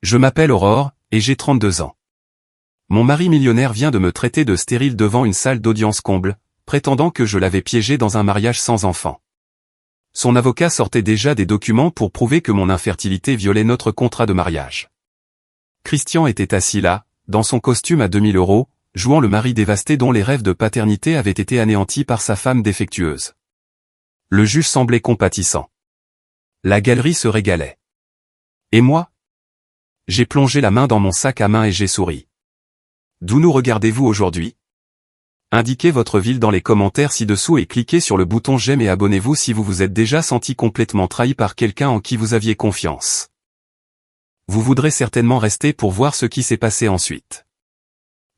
Je m'appelle Aurore, et j'ai 32 ans. Mon mari millionnaire vient de me traiter de stérile devant une salle d'audience comble, prétendant que je l'avais piégé dans un mariage sans enfant. Son avocat sortait déjà des documents pour prouver que mon infertilité violait notre contrat de mariage. Christian était assis là, dans son costume à 2000 €, jouant le mari dévasté dont les rêves de paternité avaient été anéantis par sa femme défectueuse. Le juge semblait compatissant. La galerie se régalait. Et moi? J'ai plongé la main dans mon sac à main et j'ai souri. D'où nous regardez-vous aujourd'hui? Indiquez votre ville dans les commentaires ci-dessous et cliquez sur le bouton j'aime et abonnez-vous si vous vous êtes déjà senti complètement trahi par quelqu'un en qui vous aviez confiance. Vous voudrez certainement rester pour voir ce qui s'est passé ensuite.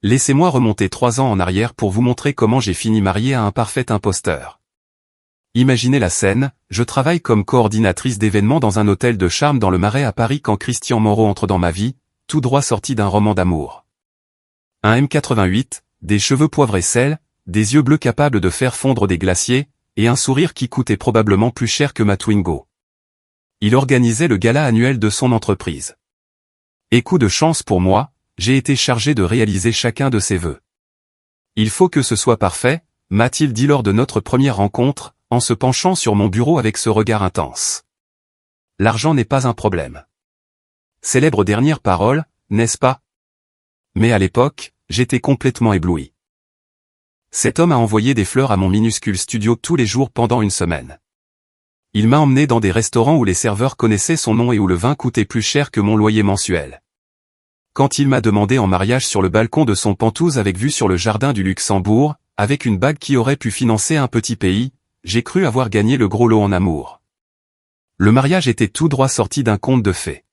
Laissez-moi remonter 3 ans en arrière pour vous montrer comment j'ai fini marié à un parfait imposteur. Imaginez la scène, je travaille comme coordinatrice d'événements dans un hôtel de charme dans le Marais à Paris quand Christian Moreau entre dans ma vie, tout droit sorti d'un roman d'amour. Un M88, des cheveux poivre et sel, des yeux bleus capables de faire fondre des glaciers, et un sourire qui coûtait probablement plus cher que ma Twingo. Il organisait le gala annuel de son entreprise. Et coup de chance pour moi, j'ai été chargé de réaliser chacun de ses vœux. Il faut que ce soit parfait, m'a-t-il dit lors de notre première rencontre, en se penchant sur mon bureau avec ce regard intense. L'argent n'est pas un problème. Célèbre dernière parole, n'est-ce pas? Mais à l'époque, j'étais complètement ébloui. Cet homme a envoyé des fleurs à mon minuscule studio tous les jours pendant une semaine. Il m'a emmené dans des restaurants où les serveurs connaissaient son nom et où le vin coûtait plus cher que mon loyer mensuel. Quand il m'a demandé en mariage sur le balcon de son Penthouse avec vue sur le jardin du Luxembourg, avec une bague qui aurait pu financer un petit pays, j'ai cru avoir gagné le gros lot en amour. Le mariage était tout droit sorti d'un conte de fées.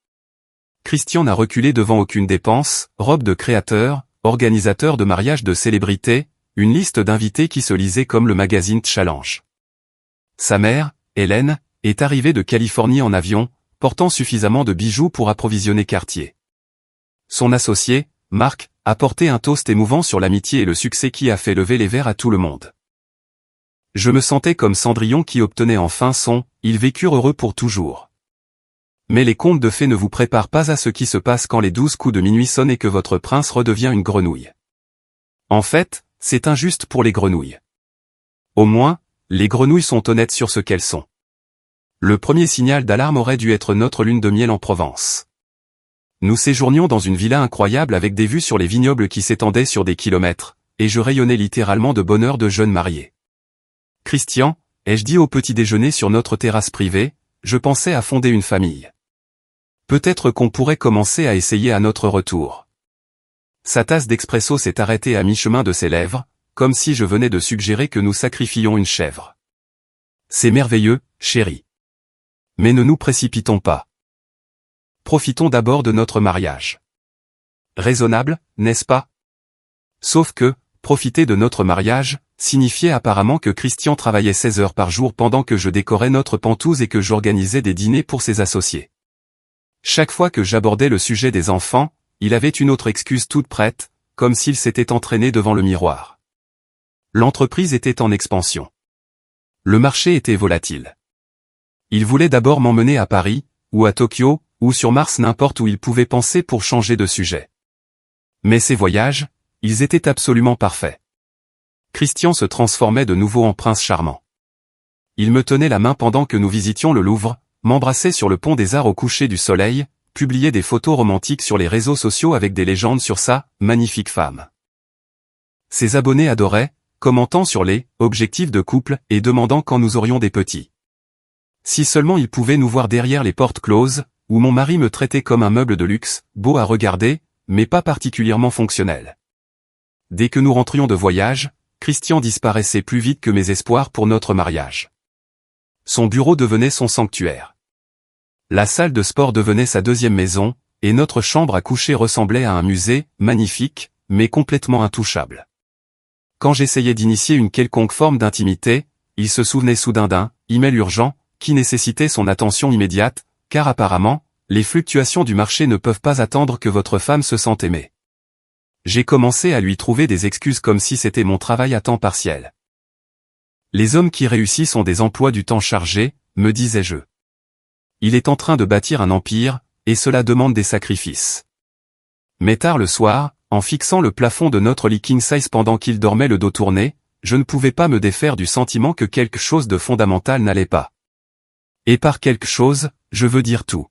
Christian n'a reculé devant aucune dépense, robe de créateur, organisateur de mariage de célébrités, une liste d'invités qui se lisait comme le magazine Challenge. Sa mère, Hélène, est arrivée de Californie en avion, portant suffisamment de bijoux pour approvisionner Cartier. Son associé, Marc, a porté un toast émouvant sur l'amitié et le succès qui a fait lever les verres à tout le monde. Je me sentais comme Cendrillon qui obtenait enfin son « ils vécurent heureux pour toujours ». Mais les contes de fées ne vous préparent pas à ce qui se passe quand les 12 coups de minuit sonnent et que votre prince redevient une grenouille. En fait, c'est injuste pour les grenouilles. Au moins, les grenouilles sont honnêtes sur ce qu'elles sont. Le premier signal d'alarme aurait dû être notre lune de miel en Provence. Nous séjournions dans une villa incroyable avec des vues sur les vignobles qui s'étendaient sur des kilomètres, et je rayonnais littéralement de bonheur de jeune marié. Christian, ai-je dit au petit déjeuner sur notre terrasse privée, je pensais à fonder une famille. Peut-être qu'on pourrait commencer à essayer à notre retour. Sa tasse d'expresso s'est arrêtée à mi-chemin de ses lèvres, comme si je venais de suggérer que nous sacrifions une chèvre. C'est merveilleux, chérie. Mais ne nous précipitons pas. Profitons d'abord de notre mariage. Raisonnable, n'est-ce pas? Sauf que, profiter de notre mariage, signifiait apparemment que Christian travaillait 16 heures par jour pendant que je décorais notre Penthouse et que j'organisais des dîners pour ses associés. Chaque fois que j'abordais le sujet des enfants, il avait une autre excuse toute prête, comme s'il s'était entraîné devant le miroir. L'entreprise était en expansion. Le marché était volatile. Il voulait d'abord m'emmener à Paris, ou à Tokyo, ou sur Mars n'importe où il pouvait penser pour changer de sujet. Mais ces voyages, ils étaient absolument parfaits. Christian se transformait de nouveau en prince charmant. Il me tenait la main pendant que nous visitions le Louvre, m'embrassait sur le pont des Arts au coucher du soleil, publiait des photos romantiques sur les réseaux sociaux avec des légendes sur sa « magnifique femme ». Ses abonnés adoraient, commentant sur les « objectifs de couple » et demandant quand nous aurions des petits. Si seulement ils pouvaient nous voir derrière les portes closes, où mon mari me traitait comme un meuble de luxe, beau à regarder, mais pas particulièrement fonctionnel. Dès que nous rentrions de voyage, Christian disparaissait plus vite que mes espoirs pour notre mariage. Son bureau devenait son sanctuaire. La salle de sport devenait sa deuxième maison, et notre chambre à coucher ressemblait à un musée, magnifique, mais complètement intouchable. Quand j'essayais d'initier une quelconque forme d'intimité, il se souvenait soudain d'un « email urgent » qui nécessitait son attention immédiate, car apparemment, les fluctuations du marché ne peuvent pas attendre que votre femme se sente aimée. J'ai commencé à lui trouver des excuses comme si c'était mon travail à temps partiel. Les hommes qui réussissent ont des emplois du temps chargés, me disais-je. Il est en train de bâtir un empire, et cela demande des sacrifices. Mais tard le soir, en fixant le plafond de notre lit king size pendant qu'il dormait le dos tourné, je ne pouvais pas me défaire du sentiment que quelque chose de fondamental n'allait pas. Et par quelque chose, je veux dire tout.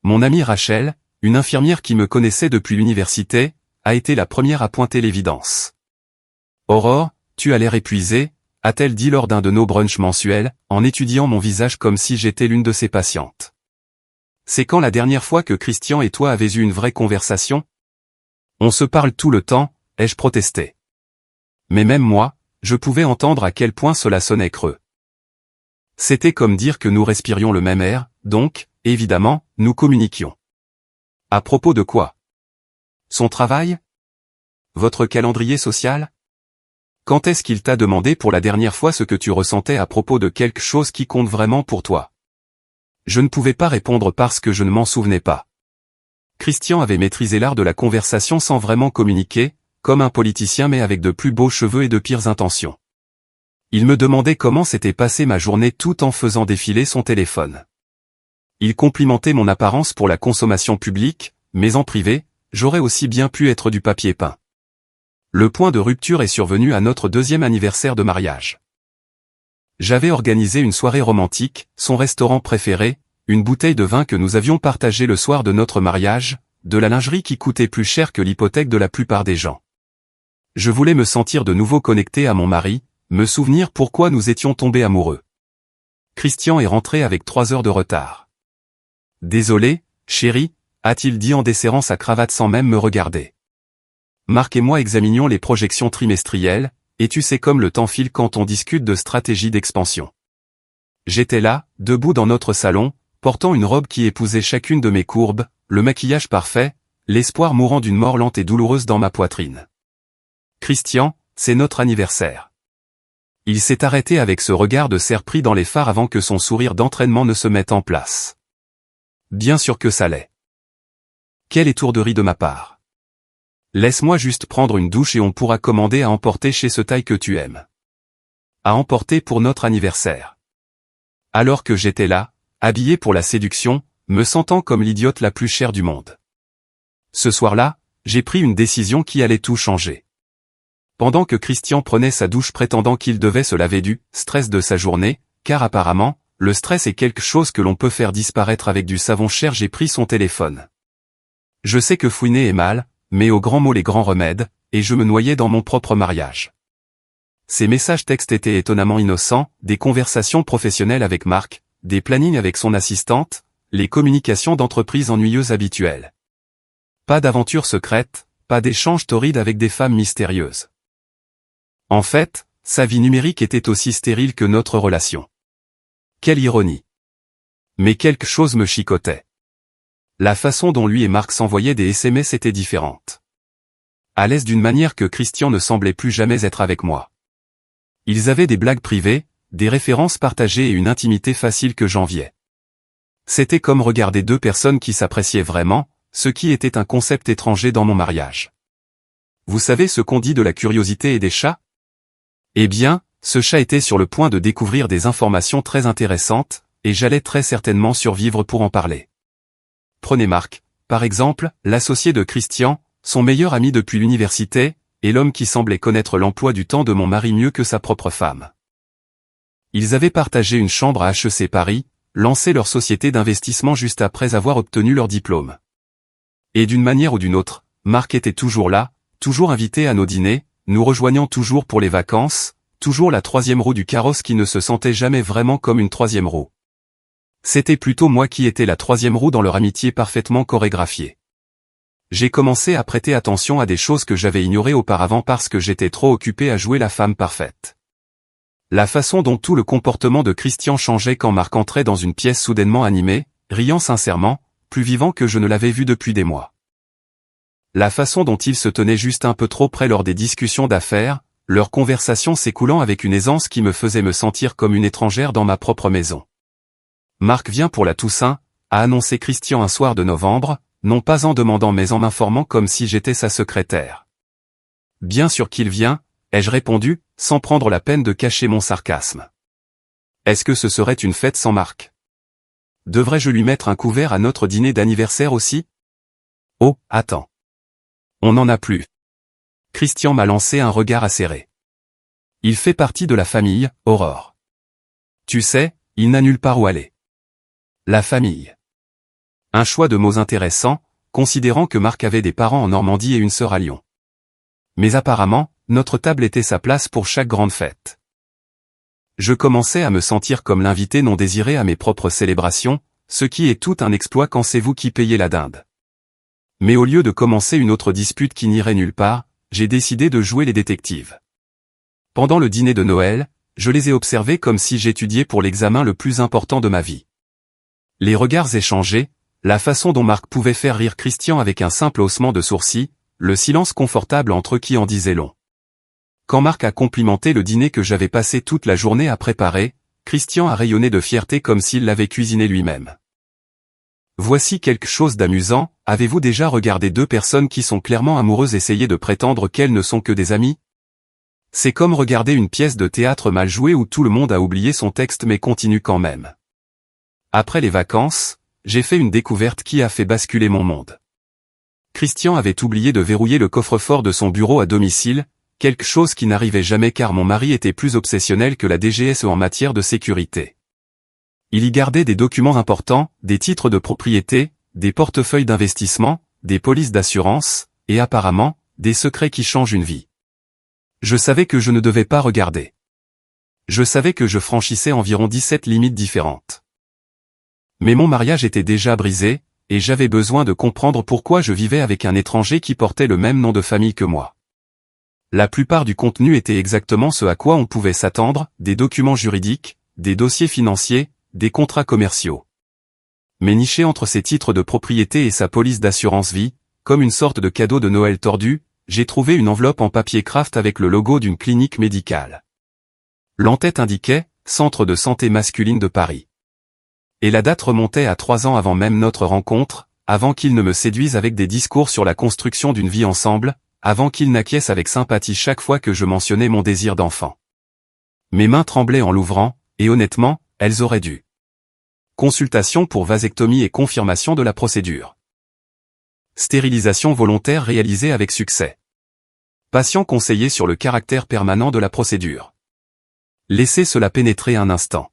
Mon amie Rachel, une infirmière qui me connaissait depuis l'université, a été la première à pointer l'évidence. « Aurore, tu as l'air épuisée », a-t-elle dit lors d'un de nos brunchs mensuels, en étudiant mon visage comme si j'étais l'une de ses patientes. « C'est quand la dernière fois que Christian et toi avez eu une vraie conversation ? On se parle tout le temps, ai-je protesté. Mais même moi, je pouvais entendre à quel point cela sonnait creux. C'était comme dire que nous respirions le même air, donc, évidemment, nous communiquions. À propos de quoi ? Son travail ? Votre calendrier social ? Quand est-ce qu'il t'a demandé pour la dernière fois ce que tu ressentais à propos de quelque chose qui compte vraiment pour toi ? Je ne pouvais pas répondre parce que je ne m'en souvenais pas. Christian avait maîtrisé l'art de la conversation sans vraiment communiquer, comme un politicien mais avec de plus beaux cheveux et de pires intentions. Il me demandait comment s'était passée ma journée tout en faisant défiler son téléphone. Il complimentait mon apparence pour la consommation publique, mais en privé, j'aurais aussi bien pu être du papier peint. Le point de rupture est survenu à notre 2e anniversaire de mariage. J'avais organisé une soirée romantique, son restaurant préféré, une bouteille de vin que nous avions partagé le soir de notre mariage, de la lingerie qui coûtait plus cher que l'hypothèque de la plupart des gens. Je voulais me sentir de nouveau connecté à mon mari, me souvenir pourquoi nous étions tombés amoureux. Christian est rentré avec 3 heures de retard. « Désolé, chérie », a-t-il dit en desserrant sa cravate sans même me regarder. Marc et moi examinions les projections trimestrielles, et tu sais comme le temps file quand on discute de stratégie d'expansion. J'étais là, debout dans notre salon, portant une robe qui épousait chacune de mes courbes, le maquillage parfait, l'espoir mourant d'une mort lente et douloureuse dans ma poitrine. Christian, c'est notre anniversaire. Il s'est arrêté avec ce regard de cerf pris dans les phares avant que son sourire d'entraînement ne se mette en place. Bien sûr que ça l'est. Quelle étourderie de ma part. Laisse-moi juste prendre une douche et on pourra commander à emporter chez ce taille que tu aimes. À emporter pour notre anniversaire. Alors que j'étais là, habillé pour la séduction, me sentant comme l'idiote la plus chère du monde. Ce soir-là, j'ai pris une décision qui allait tout changer. Pendant que Christian prenait sa douche prétendant qu'il devait se laver du stress de sa journée, car apparemment, le stress est quelque chose que l'on peut faire disparaître avec du savon cher, j'ai pris son téléphone. Je sais que fouiner est mal, mais aux grands mots les grands remèdes, et je me noyais dans mon propre mariage. Ces messages textes étaient étonnamment innocents, des conversations professionnelles avec Marc, des plannings avec son assistante, les communications d'entreprise ennuyeuses habituelles. Pas d'aventures secrètes, pas d'échanges torrides avec des femmes mystérieuses. En fait, sa vie numérique était aussi stérile que notre relation. Quelle ironie. Mais quelque chose me chicotait. La façon dont lui et Marc s'envoyaient des SMS était différente. À l'aise d'une manière que Christian ne semblait plus jamais être avec moi. Ils avaient des blagues privées, des références partagées et une intimité facile que j'enviais. C'était comme regarder 2 personnes qui s'appréciaient vraiment, ce qui était un concept étranger dans mon mariage. Vous savez ce qu'on dit de la curiosité et des chats ? Eh bien, ce chat était sur le point de découvrir des informations très intéressantes, et j'allais très certainement survivre pour en parler. Prenez Marc, par exemple, l'associé de Christian, son meilleur ami depuis l'université, et l'homme qui semblait connaître l'emploi du temps de mon mari mieux que sa propre femme. Ils avaient partagé une chambre à HEC Paris, lancé leur société d'investissement juste après avoir obtenu leur diplôme. Et d'une manière ou d'une autre, Marc était toujours là, toujours invité à nos dîners, nous rejoignant toujours pour les vacances, toujours la 3e roue du carrosse qui ne se sentait jamais vraiment comme une 3e roue. C'était plutôt moi qui étais la 3e roue dans leur amitié parfaitement chorégraphiée. J'ai commencé à prêter attention à des choses que j'avais ignorées auparavant parce que j'étais trop occupé à jouer la femme parfaite. La façon dont tout le comportement de Christian changeait quand Marc entrait dans une pièce soudainement animée, riant sincèrement, plus vivant que je ne l'avais vu depuis des mois. La façon dont il se tenait juste un peu trop près lors des discussions d'affaires, leurs conversations s'écoulant avec une aisance qui me faisait me sentir comme une étrangère dans ma propre maison. Marc vient pour la Toussaint, a annoncé Christian un soir de novembre, non pas en demandant mais en m'informant comme si j'étais sa secrétaire. Bien sûr qu'il vient, ai-je répondu, sans prendre la peine de cacher mon sarcasme. Est-ce que ce serait une fête sans Marc ? devrais-je lui mettre un couvert à notre dîner d'anniversaire aussi? Oh, attends. On n'en a plus. Christian m'a lancé un regard acéré. Il fait partie de la famille, Aurore. Tu sais, il n'a nulle part où aller. La famille. Un choix de mots intéressant, considérant que Marc avait des parents en Normandie et une sœur à Lyon. Mais apparemment, notre table était sa place pour chaque grande fête. Je commençais à me sentir comme l'invité non désiré à mes propres célébrations, ce qui est tout un exploit quand c'est vous qui payez la dinde. Mais au lieu de commencer une autre dispute qui n'irait nulle part, j'ai décidé de jouer les détectives. Pendant le dîner de Noël, je les ai observés comme si j'étudiais pour l'examen le plus important de ma vie. Les regards échangés, la façon dont Marc pouvait faire rire Christian avec un simple haussement de sourcils, le silence confortable entre eux qui en disait long. Quand Marc a complimenté le dîner que j'avais passé toute la journée à préparer, Christian a rayonné de fierté comme s'il l'avait cuisiné lui-même. Voici quelque chose d'amusant, avez-vous déjà regardé deux personnes qui sont clairement amoureuses essayer de prétendre qu'elles ne sont que des amies? C'est comme regarder une pièce de théâtre mal jouée où tout le monde a oublié son texte mais continue quand même. Après les vacances, j'ai fait une découverte qui a fait basculer mon monde. Christian avait oublié de verrouiller le coffre-fort de son bureau à domicile, quelque chose qui n'arrivait jamais car mon mari était plus obsessionnel que la DGSE en matière de sécurité. Il y gardait des documents importants, des titres de propriété, des portefeuilles d'investissement, des polices d'assurance, et apparemment, des secrets qui changent une vie. Je savais que je ne devais pas regarder. Je savais que je franchissais environ 17 limites différentes. Mais mon mariage était déjà brisé, et j'avais besoin de comprendre pourquoi je vivais avec un étranger qui portait le même nom de famille que moi. La plupart du contenu était exactement ce à quoi on pouvait s'attendre, des documents juridiques, des dossiers financiers, des contrats commerciaux. Mais niché entre ses titres de propriété et sa police d'assurance vie, comme une sorte de cadeau de Noël tordu, j'ai trouvé une enveloppe en papier craft avec le logo d'une clinique médicale. L'en-tête indiquait « Centre de santé masculine de Paris ». Et la date remontait à 3 ans avant même notre rencontre, avant qu'il ne me séduise avec des discours sur la construction d'une vie ensemble, avant qu'il n'acquiesce avec sympathie chaque fois que je mentionnais mon désir d'enfant. Mes mains tremblaient en l'ouvrant, et honnêtement, elles auraient dû. Consultation pour vasectomie et confirmation de la procédure. Stérilisation volontaire réalisée avec succès. Patient conseillé sur le caractère permanent de la procédure. Laissez cela pénétrer un instant.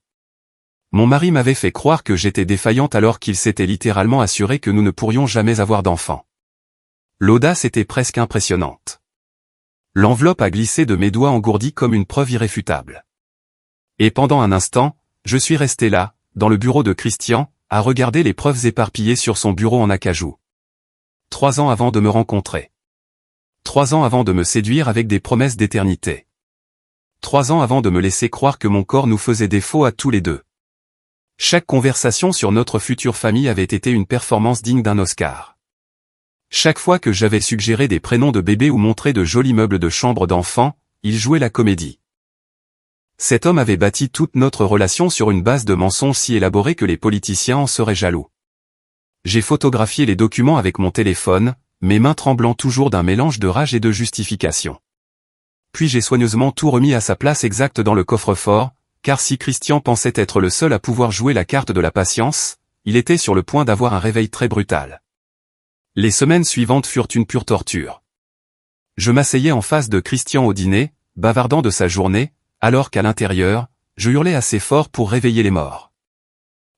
Mon mari m'avait fait croire que j'étais défaillante alors qu'il s'était littéralement assuré que nous ne pourrions jamais avoir d'enfant. L'audace était presque impressionnante. L'enveloppe a glissé de mes doigts engourdis comme une preuve irréfutable. Et pendant un instant, je suis resté là, dans le bureau de Christian, à regarder les preuves éparpillées sur son bureau en acajou. 3 ans avant de me rencontrer. 3 ans avant de me séduire avec des promesses d'éternité. 3 ans avant de me laisser croire que mon corps nous faisait défaut à tous les deux. Chaque conversation sur notre future famille avait été une performance digne d'un Oscar. Chaque fois que j'avais suggéré des prénoms de bébés ou montré de jolis meubles de chambre d'enfant, il jouait la comédie. Cet homme avait bâti toute notre relation sur une base de mensonges si élaborés que les politiciens en seraient jaloux. J'ai photographié les documents avec mon téléphone, mes mains tremblant toujours d'un mélange de rage et de justification. Puis j'ai soigneusement tout remis à sa place exacte dans le coffre-fort, car si Christian pensait être le seul à pouvoir jouer la carte de la patience, il était sur le point d'avoir un réveil très brutal. Les semaines suivantes furent une pure torture. Je m'asseyais en face de Christian au dîner, bavardant de sa journée, alors qu'à l'intérieur, je hurlais assez fort pour réveiller les morts.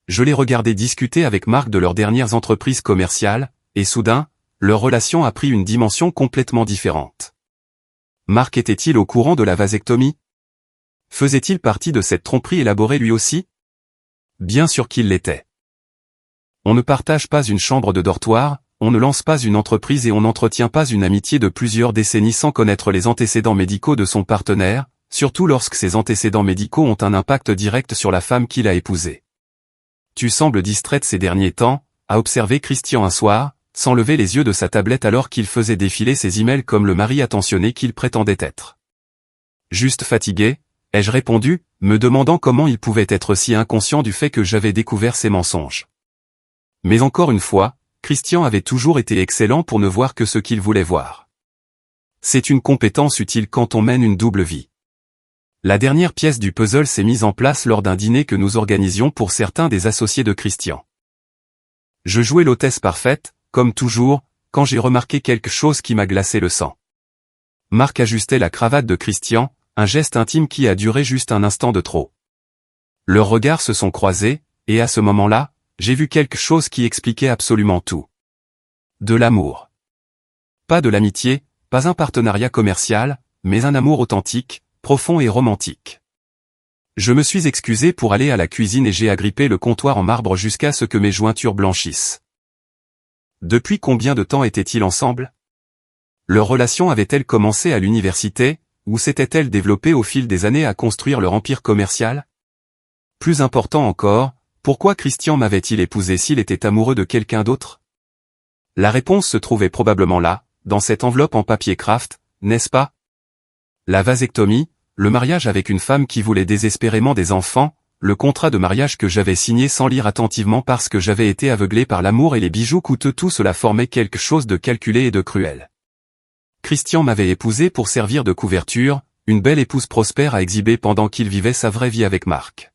Je les regardais discuter avec Marc de leurs dernières entreprises commerciales, et soudain, leur relation a pris une dimension complètement différente. Marc était-il au courant de la vasectomie? Faisait-il partie de cette tromperie élaborée lui aussi? Bien sûr qu'il l'était. On ne partage pas une chambre de dortoir, on ne lance pas une entreprise et on n'entretient pas une amitié de plusieurs décennies sans connaître les antécédents médicaux de son partenaire, surtout lorsque ces antécédents médicaux ont un impact direct sur la femme qu'il a épousée. Tu sembles distraite ces derniers temps, a observé Christian un soir, sans lever les yeux de sa tablette alors qu'il faisait défiler ses emails comme le mari attentionné qu'il prétendait être. Juste fatigué, ai-je répondu, me demandant comment il pouvait être si inconscient du fait que j'avais découvert ses mensonges. Mais encore une fois, Christian avait toujours été excellent pour ne voir que ce qu'il voulait voir. C'est une compétence utile quand on mène une double vie. La dernière pièce du puzzle s'est mise en place lors d'un dîner que nous organisions pour certains des associés de Christian. Je jouais l'hôtesse parfaite, comme toujours, quand j'ai remarqué quelque chose qui m'a glacé le sang. Marc ajustait la cravate de Christian, un geste intime qui a duré juste un instant de trop. Leurs regards se sont croisés, et à ce moment-là, j'ai vu quelque chose qui expliquait absolument tout. De l'amour. Pas de l'amitié, pas un partenariat commercial, mais un amour authentique, profond et romantique. Je me suis excusé pour aller à la cuisine et j'ai agrippé le comptoir en marbre jusqu'à ce que mes jointures blanchissent. Depuis combien de temps étaient-ils ensemble? Leur relation avait-elle commencé à l'université, ou s'était-elle développée au fil des années à construire leur empire commercial? Plus important encore, pourquoi Christian m'avait-il épousé s'il était amoureux de quelqu'un d'autre? La réponse se trouvait probablement là, dans cette enveloppe en papier craft, n'est-ce pas? La vasectomie, le mariage avec une femme qui voulait désespérément des enfants, le contrat de mariage que j'avais signé sans lire attentivement parce que j'avais été aveuglé par l'amour et les bijoux coûteux, tout cela formait quelque chose de calculé et de cruel. Christian m'avait épousé pour servir de couverture, une belle épouse prospère à exhiber pendant qu'il vivait sa vraie vie avec Marc.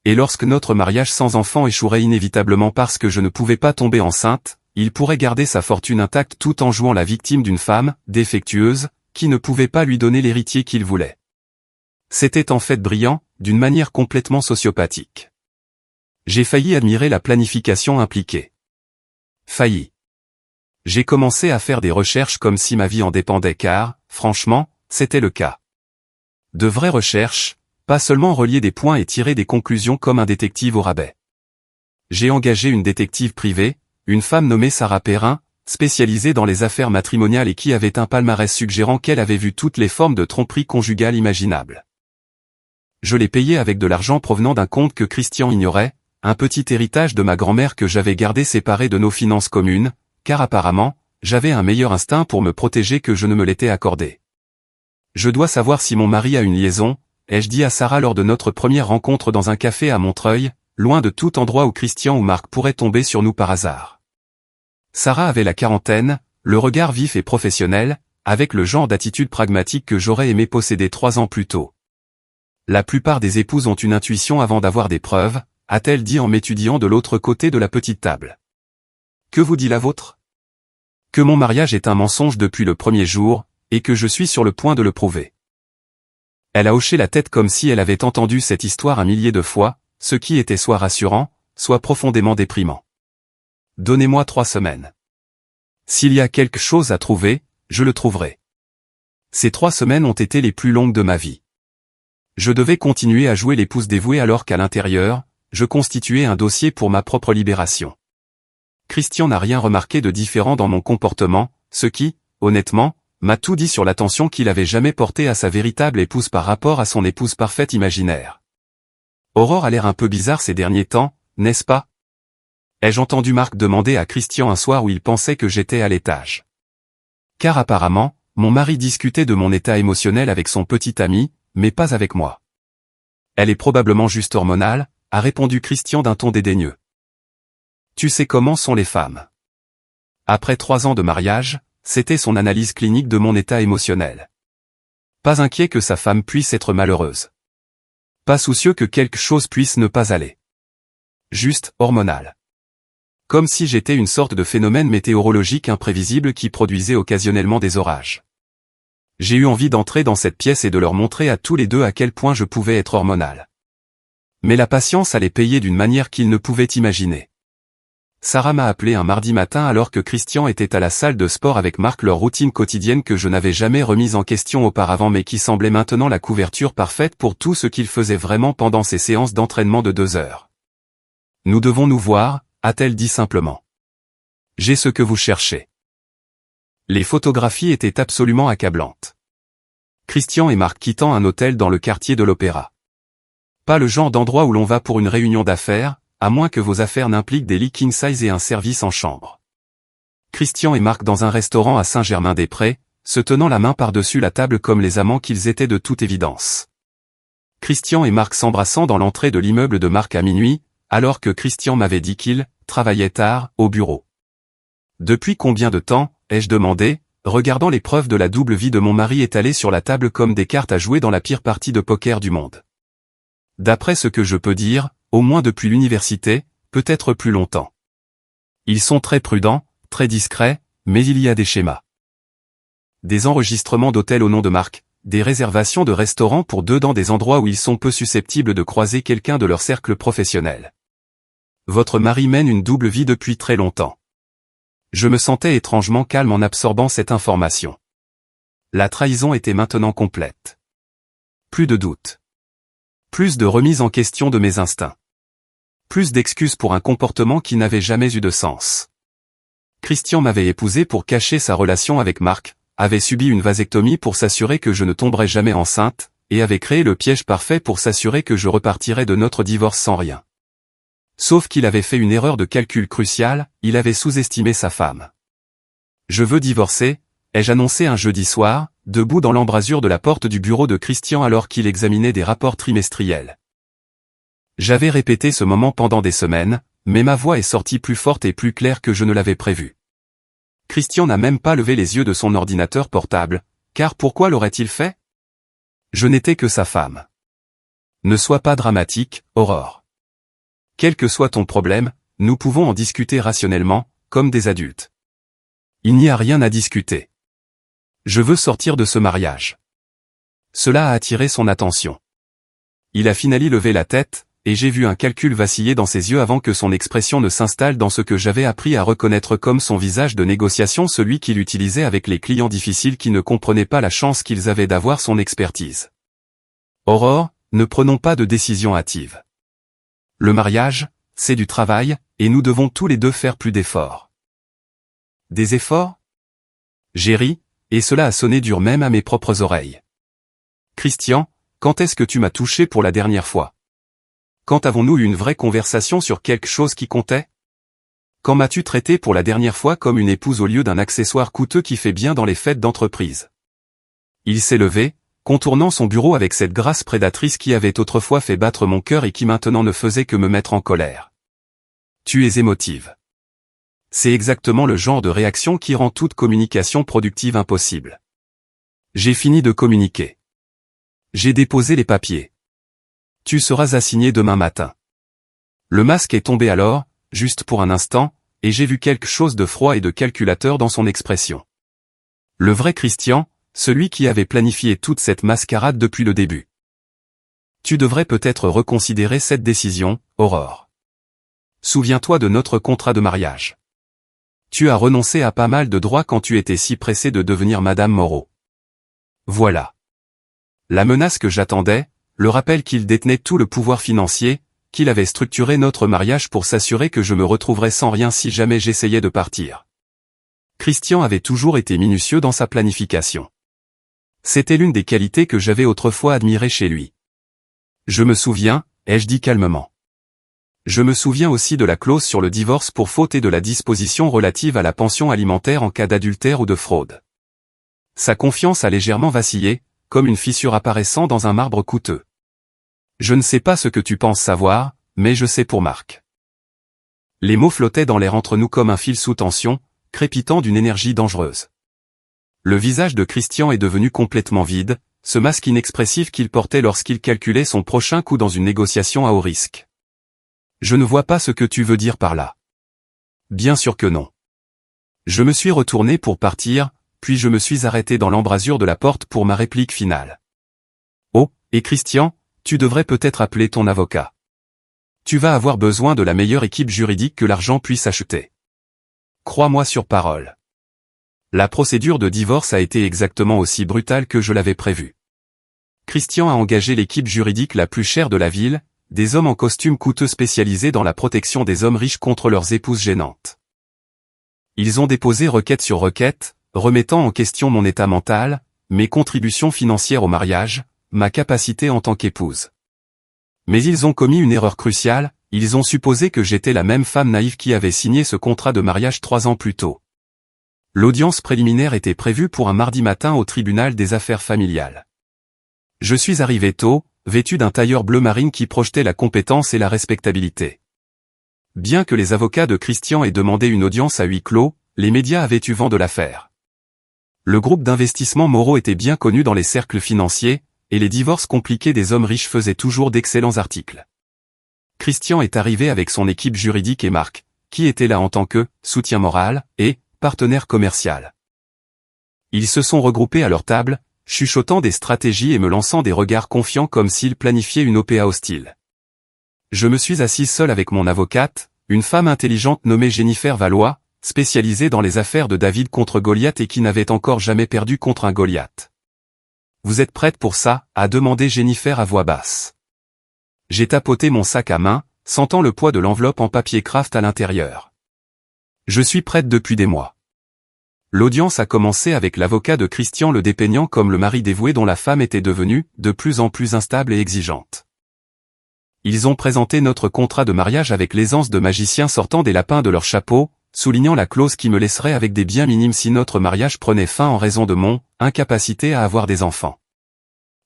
Et lorsque notre mariage sans enfant échouerait inévitablement parce que je ne pouvais pas tomber enceinte, il pourrait garder sa fortune intacte tout en jouant la victime d'une femme, défectueuse, qui ne pouvait pas lui donner l'héritier qu'il voulait. C'était en fait brillant, d'une manière complètement sociopathique. J'ai failli admirer la planification impliquée. Failli. J'ai commencé à faire des recherches comme si ma vie en dépendait car, franchement, c'était le cas. De vraies recherches, pas seulement relier des points et tirer des conclusions comme un détective au rabais. J'ai engagé une détective privée, une femme nommée Sarah Perrin, spécialisée dans les affaires matrimoniales et qui avait un palmarès suggérant qu'elle avait vu toutes les formes de tromperie conjugale imaginables. Je l'ai payée avec de l'argent provenant d'un compte que Christian ignorait, un petit héritage de ma grand-mère que j'avais gardé séparé de nos finances communes, car apparemment, j'avais un meilleur instinct pour me protéger que je ne me l'étais accordé. Je dois savoir si mon mari a une liaison, ai-je dit à Sarah lors de notre première rencontre dans un café à Montreuil, loin de tout endroit où Christian ou Marc pourraient tomber sur nous par hasard. Sarah avait la quarantaine, le regard vif et professionnel, avec le genre d'attitude pragmatique que j'aurais aimé posséder 3 ans plus tôt. La plupart des épouses ont une intuition avant d'avoir des preuves, a-t-elle dit en m'étudiant de l'autre côté de la petite table. Que vous dit la vôtre? Que mon mariage est un mensonge depuis le premier jour, et que je suis sur le point de le prouver. Elle a hoché la tête comme si elle avait entendu cette histoire 1 millier de fois, ce qui était soit rassurant, soit profondément déprimant. Donnez-moi 3 semaines. S'il y a quelque chose à trouver, je le trouverai. Ces 3 semaines ont été les plus longues de ma vie. Je devais continuer à jouer l'épouse dévouée alors qu'à l'intérieur, je constituais un dossier pour ma propre libération. Christian n'a rien remarqué de différent dans mon comportement, ce qui, honnêtement, m'a tout dit sur l'attention qu'il avait jamais portée à sa véritable épouse par rapport à son épouse parfaite imaginaire. Aurore a l'air un peu bizarre ces derniers temps, n'est-ce pas? Ai-je entendu Marc demander à Christian un soir où il pensait que j'étais à l'étage. Car apparemment, mon mari discutait de mon état émotionnel avec son petit ami, mais pas avec moi. Elle est probablement juste hormonale, a répondu Christian d'un ton dédaigneux. Tu sais comment sont les femmes. Après 3 ans de mariage, c'était son analyse clinique de mon état émotionnel. Pas inquiet que sa femme puisse être malheureuse. Pas soucieux que quelque chose puisse ne pas aller. Juste hormonal. Comme si j'étais une sorte de phénomène météorologique imprévisible qui produisait occasionnellement des orages. J'ai eu envie d'entrer dans cette pièce et de leur montrer à tous les deux à quel point je pouvais être hormonal. Mais la patience allait payer d'une manière qu'ils ne pouvaient imaginer. Sarah m'a appelé un mardi matin alors que Christian était à la salle de sport avec Marc, leur routine quotidienne que je n'avais jamais remise en question auparavant mais qui semblait maintenant la couverture parfaite pour tout ce qu'il faisait vraiment pendant ces séances d'entraînement de 2 heures. Nous devons nous voir, a-t-elle dit simplement. J'ai ce que vous cherchez. Les photographies étaient absolument accablantes. Christian et Marc quittant un hôtel dans le quartier de l'Opéra. Pas le genre d'endroit où l'on va pour une réunion d'affaires, à moins que vos affaires n'impliquent des lits king size et un service en chambre. Christian et Marc dans un restaurant à Saint-Germain-des-Prés, se tenant la main par-dessus la table comme les amants qu'ils étaient de toute évidence. Christian et Marc s'embrassant dans l'entrée de l'immeuble de Marc à minuit, alors que Christian m'avait dit qu'il travaillait tard, au bureau. Depuis combien de temps, ai-je demandé, regardant les preuves de la double vie de mon mari étalées sur la table comme des cartes à jouer dans la pire partie de poker du monde. D'après ce que je peux dire, au moins depuis l'université, peut-être plus longtemps. Ils sont très prudents, très discrets, mais il y a des schémas. Des enregistrements d'hôtels au nom de marque, des réservations de restaurants pour deux dans des endroits où ils sont peu susceptibles de croiser quelqu'un de leur cercle professionnel. Votre mari mène une double vie depuis très longtemps. Je me sentais étrangement calme en absorbant cette information. La trahison était maintenant complète. Plus de doute. Plus de remise en question de mes instincts. Plus d'excuses pour un comportement qui n'avait jamais eu de sens. Christian m'avait épousé pour cacher sa relation avec Marc, avait subi une vasectomie pour s'assurer que je ne tomberais jamais enceinte, et avait créé le piège parfait pour s'assurer que je repartirais de notre divorce sans rien. Sauf qu'il avait fait une erreur de calcul cruciale, il avait sous-estimé sa femme. Je veux divorcer, ai-je annoncé un jeudi soir, debout dans l'embrasure de la porte du bureau de Christian alors qu'il examinait des rapports trimestriels. J'avais répété ce moment pendant des semaines, mais ma voix est sortie plus forte et plus claire que je ne l'avais prévu. Christian n'a même pas levé les yeux de son ordinateur portable, car pourquoi l'aurait-il fait? Je n'étais que sa femme. Ne sois pas dramatique, Aurore. Quel que soit ton problème, nous pouvons en discuter rationnellement, comme des adultes. Il n'y a rien à discuter. Je veux sortir de ce mariage. Cela a attiré son attention. Il a finalement levé la tête, et j'ai vu un calcul vaciller dans ses yeux avant que son expression ne s'installe dans ce que j'avais appris à reconnaître comme son visage de négociation, celui qu'il utilisait avec les clients difficiles qui ne comprenaient pas la chance qu'ils avaient d'avoir son expertise. Aurore, ne prenons pas de décision hâtive. Le mariage, c'est du travail, et nous devons tous les deux faire plus d'efforts. Des efforts? J'ai ri, et cela a sonné dur même à mes propres oreilles. Christian, quand est-ce que tu m'as touché pour la dernière fois? Quand avons-nous eu une vraie conversation sur quelque chose qui comptait? Quand m'as-tu traité pour la dernière fois comme une épouse au lieu d'un accessoire coûteux qui fait bien dans les fêtes d'entreprise? Il s'est levé, contournant son bureau avec cette grâce prédatrice qui avait autrefois fait battre mon cœur et qui maintenant ne faisait que me mettre en colère. Tu es émotive. C'est exactement le genre de réaction qui rend toute communication productive impossible. J'ai fini de communiquer. J'ai déposé les papiers. Tu seras assigné demain matin. Le masque est tombé alors, juste pour un instant, et j'ai vu quelque chose de froid et de calculateur dans son expression. Le vrai Christian, celui qui avait planifié toute cette mascarade depuis le début. Tu devrais peut-être reconsidérer cette décision, Aurore. Souviens-toi de notre contrat de mariage. Tu as renoncé à pas mal de droits quand tu étais si pressé de devenir Madame Moreau. Voilà. La menace que j'attendais, le rappel qu'il détenait tout le pouvoir financier, qu'il avait structuré notre mariage pour s'assurer que je me retrouverais sans rien si jamais j'essayais de partir. Christian avait toujours été minutieux dans sa planification. C'était l'une des qualités que j'avais autrefois admirées chez lui. Je me souviens, ai-je dit calmement. Je me souviens aussi de la clause sur le divorce pour faute et de la disposition relative à la pension alimentaire en cas d'adultère ou de fraude. Sa confiance a légèrement vacillé, comme une fissure apparaissant dans un marbre coûteux. Je ne sais pas ce que tu penses savoir, mais je sais pour Marc. Les mots flottaient dans l'air entre nous comme un fil sous tension, crépitant d'une énergie dangereuse. Le visage de Christian est devenu complètement vide, ce masque inexpressif qu'il portait lorsqu'il calculait son prochain coup dans une négociation à haut risque. Je ne vois pas ce que tu veux dire par là. Bien sûr que non. Je me suis retourné pour partir, puis je me suis arrêté dans l'embrasure de la porte pour ma réplique finale. Oh, et Christian, tu devrais peut-être appeler ton avocat. Tu vas avoir besoin de la meilleure équipe juridique que l'argent puisse acheter. Crois-moi sur parole. La procédure de divorce a été exactement aussi brutale que je l'avais prévu. Christian a engagé l'équipe juridique la plus chère de la ville, des hommes en costume coûteux spécialisés dans la protection des hommes riches contre leurs épouses gênantes. Ils ont déposé requête sur requête, remettant en question mon état mental, mes contributions financières au mariage, ma capacité en tant qu'épouse. Mais ils ont commis une erreur cruciale, ils ont supposé que j'étais la même femme naïve qui avait signé ce contrat de mariage 3 ans plus tôt. L'audience préliminaire était prévue pour un mardi matin au tribunal des affaires familiales. Je suis arrivé tôt, vêtu d'un tailleur bleu marine qui projetait la compétence et la respectabilité. Bien que les avocats de Christian aient demandé une audience à huis clos, les médias avaient eu vent de l'affaire. Le groupe d'investissement Moreau était bien connu dans les cercles financiers, et les divorces compliqués des hommes riches faisaient toujours d'excellents articles. Christian est arrivé avec son équipe juridique et Marc, qui était là en tant que soutien moral et partenaire commercial. Ils se sont regroupés à leur table, chuchotant des stratégies et me lançant des regards confiants comme s'ils planifiaient une OPA hostile. Je me suis assis seul avec mon avocate, une femme intelligente nommée Jennifer Valois, spécialisée dans les affaires de David contre Goliath et qui n'avait encore jamais perdu contre un Goliath. « Vous êtes prête pour ça ?» a demandé Jennifer à voix basse. J'ai tapoté mon sac à main, sentant le poids de l'enveloppe en papier craft à l'intérieur. Je suis prête depuis des mois. L'audience a commencé avec l'avocat de Christian le dépeignant comme le mari dévoué dont la femme était devenue de plus en plus instable et exigeante. Ils ont présenté notre contrat de mariage avec l'aisance de magiciens sortant des lapins de leur chapeau, soulignant la clause qui me laisserait avec des biens minimes si notre mariage prenait fin en raison de mon incapacité à avoir des enfants.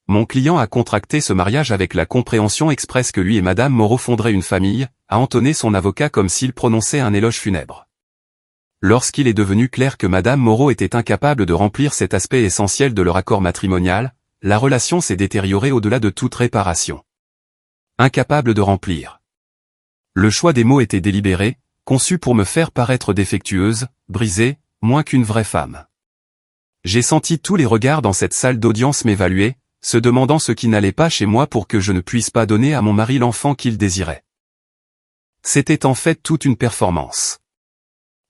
Mon client a contracté ce mariage avec la compréhension expresse que lui et Madame Moreau fonderaient une famille, a entonné son avocat comme s'il prononçait un éloge funèbre. Lorsqu'il est devenu clair que Madame Moreau était incapable de remplir cet aspect essentiel de leur accord matrimonial, la relation s'est détériorée au-delà de toute réparation. Incapable de remplir. Le choix des mots était délibéré, conçu pour me faire paraître défectueuse, brisée, moins qu'une vraie femme. J'ai senti tous les regards dans cette salle d'audience m'évaluer, se demandant ce qui n'allait pas chez moi pour que je ne puisse pas donner à mon mari l'enfant qu'il désirait. C'était en fait toute une performance.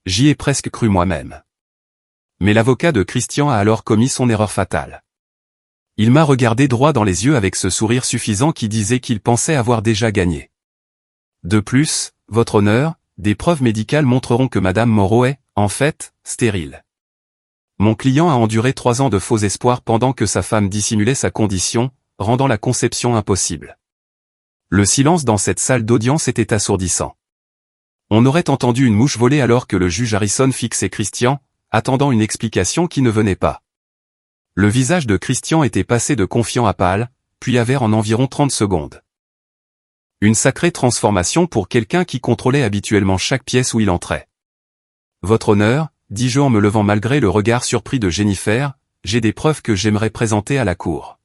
J'y ai presque cru moi-même. Mais l'avocat de Christian a alors commis son erreur fatale. Il m'a regardé droit dans les yeux avec ce sourire suffisant qui disait qu'il pensait avoir déjà gagné. De plus, votre honneur, des preuves médicales montreront que Madame Moreau est, en fait, stérile. Mon client a enduré 3 ans de faux espoirs pendant que sa femme dissimulait sa condition, rendant la conception impossible. Le silence dans cette salle d'audience était assourdissant. On aurait entendu une mouche voler alors que le juge Harrison fixait Christian, attendant une explication qui ne venait pas. Le visage de Christian était passé de confiant à pâle, puis à vert en environ 30 secondes. Une sacrée transformation pour quelqu'un qui contrôlait habituellement chaque pièce où il entrait. Votre honneur, dis-je en me levant malgré le regard surpris de Jennifer, j'ai des preuves que j'aimerais présenter à la cour.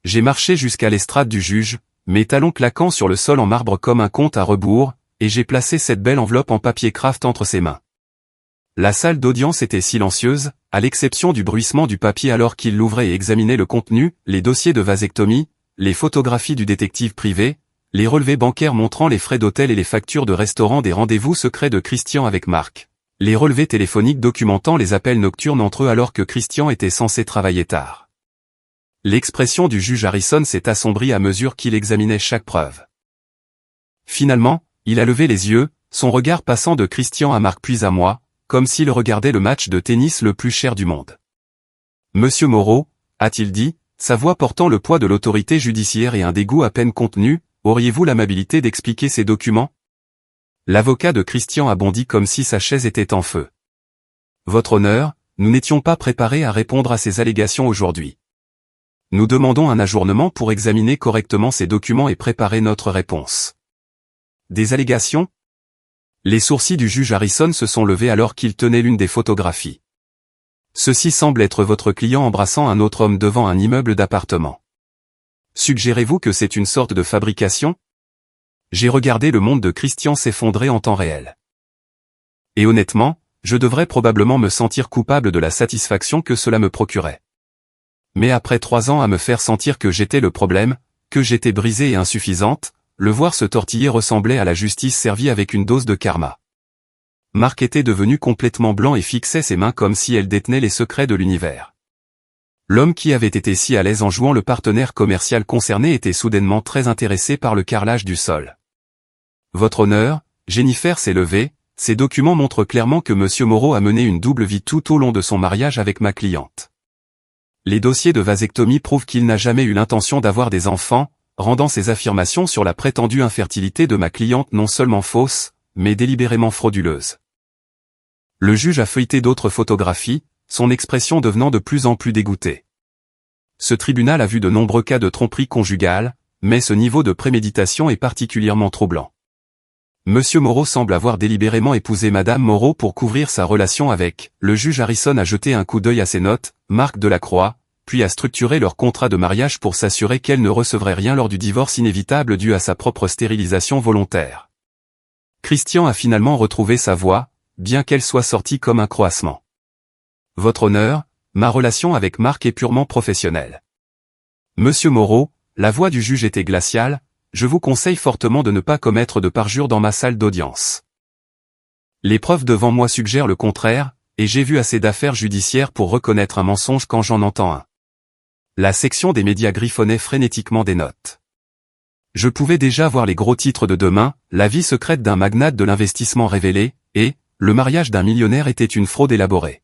J'ai marché jusqu'à l'estrade du juge, mes talons claquant sur le sol en marbre comme un compte à rebours, et j'ai placé cette belle enveloppe en papier craft entre ses mains. La salle d'audience était silencieuse, à l'exception du bruissement du papier alors qu'il l'ouvrait et examinait le contenu, les dossiers de vasectomie, les photographies du détective privé, les relevés bancaires montrant les frais d'hôtel et les factures de restaurant des rendez-vous secrets de Christian avec Marc, les relevés téléphoniques documentant les appels nocturnes entre eux alors que Christian était censé travailler tard. L'expression du juge Harrison s'est assombrie à mesure qu'il examinait chaque preuve. Finalement, il a levé les yeux, son regard passant de Christian à Marc puis à moi, comme s'il regardait le match de tennis le plus cher du monde. « Monsieur Moreau », a-t-il dit, sa voix portant le poids de l'autorité judiciaire et un dégoût à peine contenu, « auriez-vous l'amabilité d'expliquer ces documents ?» L'avocat de Christian a bondi comme si sa chaise était en feu. « Votre honneur, nous n'étions pas préparés à répondre à ces allégations aujourd'hui. Nous demandons un ajournement pour examiner correctement ces documents et préparer notre réponse. » Des allégations ? Les sourcils du juge Harrison se sont levés alors qu'il tenait l'une des photographies. Ceci semble être votre client embrassant un autre homme devant un immeuble d'appartement. Suggérez-vous que c'est une sorte de fabrication ? J'ai regardé le monde de Christian s'effondrer en temps réel. Et honnêtement, je devrais probablement me sentir coupable de la satisfaction que cela me procurait. Mais après 3 ans à me faire sentir que j'étais le problème, que j'étais brisée et insuffisante, le voir se tortiller ressemblait à la justice servie avec une dose de karma. Marc était devenu complètement blanc et fixait ses mains comme si elles détenaient les secrets de l'univers. L'homme qui avait été si à l'aise en jouant le partenaire commercial concerné était soudainement très intéressé par le carrelage du sol. Votre honneur, Jennifer s'est levée, ces documents montrent clairement que Monsieur Moreau a mené une double vie tout au long de son mariage avec ma cliente. Les dossiers de vasectomie prouvent qu'il n'a jamais eu l'intention d'avoir des enfants, rendant ses affirmations sur la prétendue infertilité de ma cliente non seulement fausses, mais délibérément frauduleuses. Le juge a feuilleté d'autres photographies, son expression devenant de plus en plus dégoûtée. Ce tribunal a vu de nombreux cas de tromperie conjugale, mais ce niveau de préméditation est particulièrement troublant. Monsieur Moreau semble avoir délibérément épousé Madame Moreau pour couvrir sa relation avec. Le juge Harrison a jeté un coup d'œil à ses notes, Marc Delacroix, puis a structuré leur contrat de mariage pour s'assurer qu'elle ne recevrait rien lors du divorce inévitable dû à sa propre stérilisation volontaire. Christian a finalement retrouvé sa voie, bien qu'elle soit sortie comme un croassement. Votre honneur, ma relation avec Marc est purement professionnelle. Monsieur Moreau, la voix du juge était glaciale, je vous conseille fortement de ne pas commettre de parjure dans ma salle d'audience. Les preuves devant moi suggèrent le contraire, et j'ai vu assez d'affaires judiciaires pour reconnaître un mensonge quand j'en entends un. La section des médias griffonnait frénétiquement des notes. Je pouvais déjà voir les gros titres de demain, la vie secrète d'un magnate de l'investissement révélé, et le mariage d'un millionnaire était une fraude élaborée.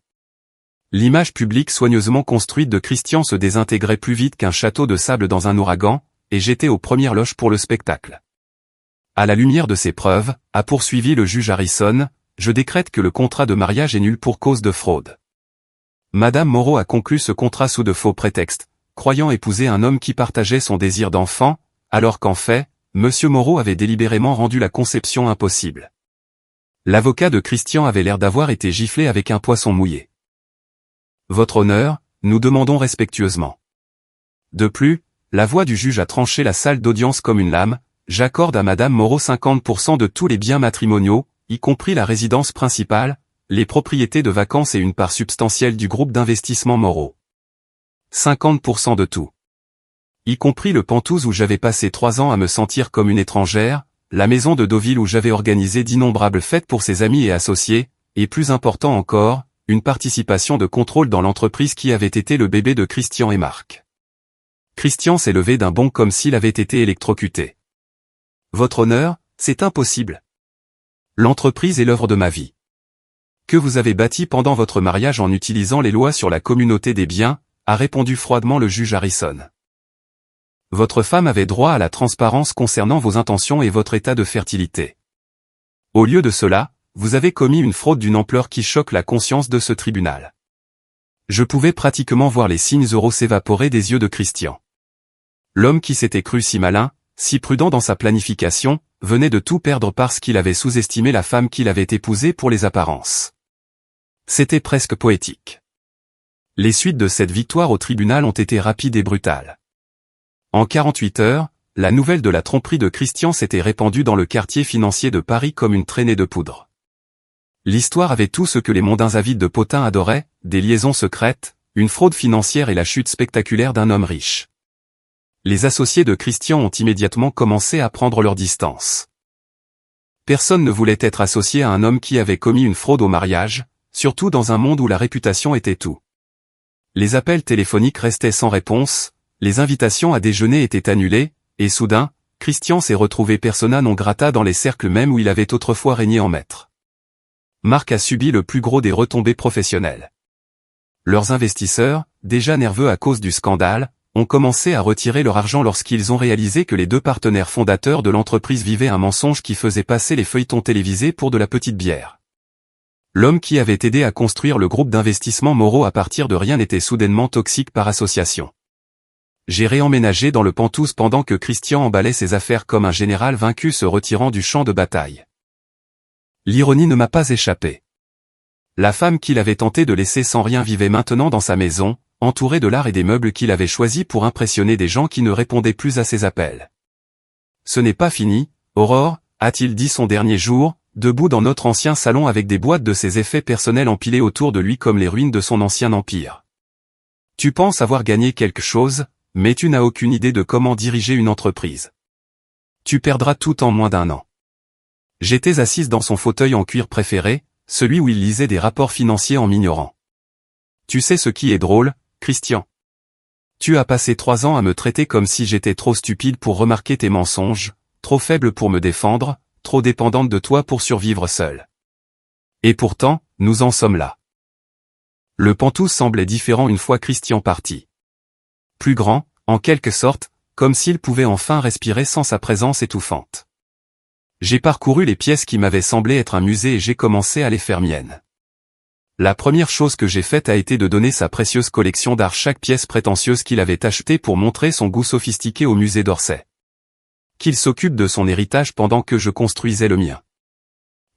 L'image publique soigneusement construite de Christian se désintégrait plus vite qu'un château de sable dans un ouragan, et j'étais aux premières loges pour le spectacle. À la lumière de ces preuves, a poursuivi le juge Harrison, je décrète que le contrat de mariage est nul pour cause de fraude. Madame Moreau a conclu ce contrat sous de faux prétextes, croyant épouser un homme qui partageait son désir d'enfant, alors qu'en fait, Monsieur Moreau avait délibérément rendu la conception impossible. L'avocat de Christian avait l'air d'avoir été giflé avec un poisson mouillé. Votre honneur, nous demandons respectueusement. De plus, la voix du juge a tranché la salle d'audience comme une lame, j'accorde à Madame Moreau 50% de tous les biens matrimoniaux, y compris la résidence principale, les propriétés de vacances et une part substantielle du groupe d'investissement Moreau. 50% de tout. Y compris le Penthouse où j'avais passé 3 ans à me sentir comme une étrangère, la maison de Deauville où j'avais organisé d'innombrables fêtes pour ses amis et associés, et plus important encore, une participation de contrôle dans l'entreprise qui avait été le bébé de Christian et Marc. Christian s'est levé d'un bond comme s'il avait été électrocuté. Votre honneur, c'est impossible. L'entreprise est l'œuvre de ma vie. Que vous avez bâti pendant votre mariage en utilisant les lois sur la communauté des biens, a répondu froidement le juge Harrison. Votre femme avait droit à la transparence concernant vos intentions et votre état de fertilité. Au lieu de cela, vous avez commis une fraude d'une ampleur qui choque la conscience de ce tribunal. Je pouvais pratiquement voir les signes euros s'évaporer des yeux de Christian. L'homme qui s'était cru si malin, si prudent dans sa planification, venait de tout perdre parce qu'il avait sous-estimé la femme qu'il avait épousée pour les apparences. C'était presque poétique. Les suites de cette victoire au tribunal ont été rapides et brutales. En 48 heures, la nouvelle de la tromperie de Christian s'était répandue dans le quartier financier de Paris comme une traînée de poudre. L'histoire avait tout ce que les mondains avides de Potin adoraient, des liaisons secrètes, une fraude financière et la chute spectaculaire d'un homme riche. Les associés de Christian ont immédiatement commencé à prendre leur distance. Personne ne voulait être associé à un homme qui avait commis une fraude au mariage, surtout dans un monde où la réputation était tout. Les appels téléphoniques restaient sans réponse, les invitations à déjeuner étaient annulées, et soudain, Christian s'est retrouvé persona non grata dans les cercles mêmes où il avait autrefois régné en maître. Marc a subi le plus gros des retombées professionnelles. Leurs investisseurs, déjà nerveux à cause du scandale, ont commencé à retirer leur argent lorsqu'ils ont réalisé que les deux partenaires fondateurs de l'entreprise vivaient un mensonge qui faisait passer les feuilletons télévisés pour de la petite bière. L'homme qui avait aidé à construire le groupe d'investissement Moreau à partir de rien était soudainement toxique par association. J'ai réemménagé dans le Penthouse pendant que Christian emballait ses affaires comme un général vaincu se retirant du champ de bataille. L'ironie ne m'a pas échappé. La femme qu'il avait tenté de laisser sans rien vivait maintenant dans sa maison, entourée de l'art et des meubles qu'il avait choisis pour impressionner des gens qui ne répondaient plus à ses appels. Ce n'est pas fini, Aurore, a-t-il dit son dernier jour, debout dans notre ancien salon avec des boîtes de ses effets personnels empilées autour de lui comme les ruines de son ancien empire. Tu penses avoir gagné quelque chose, mais tu n'as aucune idée de comment diriger une entreprise. Tu perdras tout en moins d'1 an. J'étais assise dans son fauteuil en cuir préféré, celui où il lisait des rapports financiers en m'ignorant. Tu sais ce qui est drôle, Christian? Tu as passé 3 ans à me traiter comme si j'étais trop stupide pour remarquer tes mensonges, trop faible pour me défendre, trop dépendante de toi pour survivre seule. Et pourtant, nous en sommes là. Le Penthouse semblait différent une fois Christian parti. Plus grand, en quelque sorte, comme s'il pouvait enfin respirer sans sa présence étouffante. J'ai parcouru les pièces qui m'avaient semblé être un musée et j'ai commencé à les faire miennes. La première chose que j'ai faite a été de donner sa précieuse collection d'art chaque pièce prétentieuse qu'il avait achetée pour montrer son goût sophistiqué au musée d'Orsay. Qu'il s'occupe de son héritage pendant que je construisais le mien.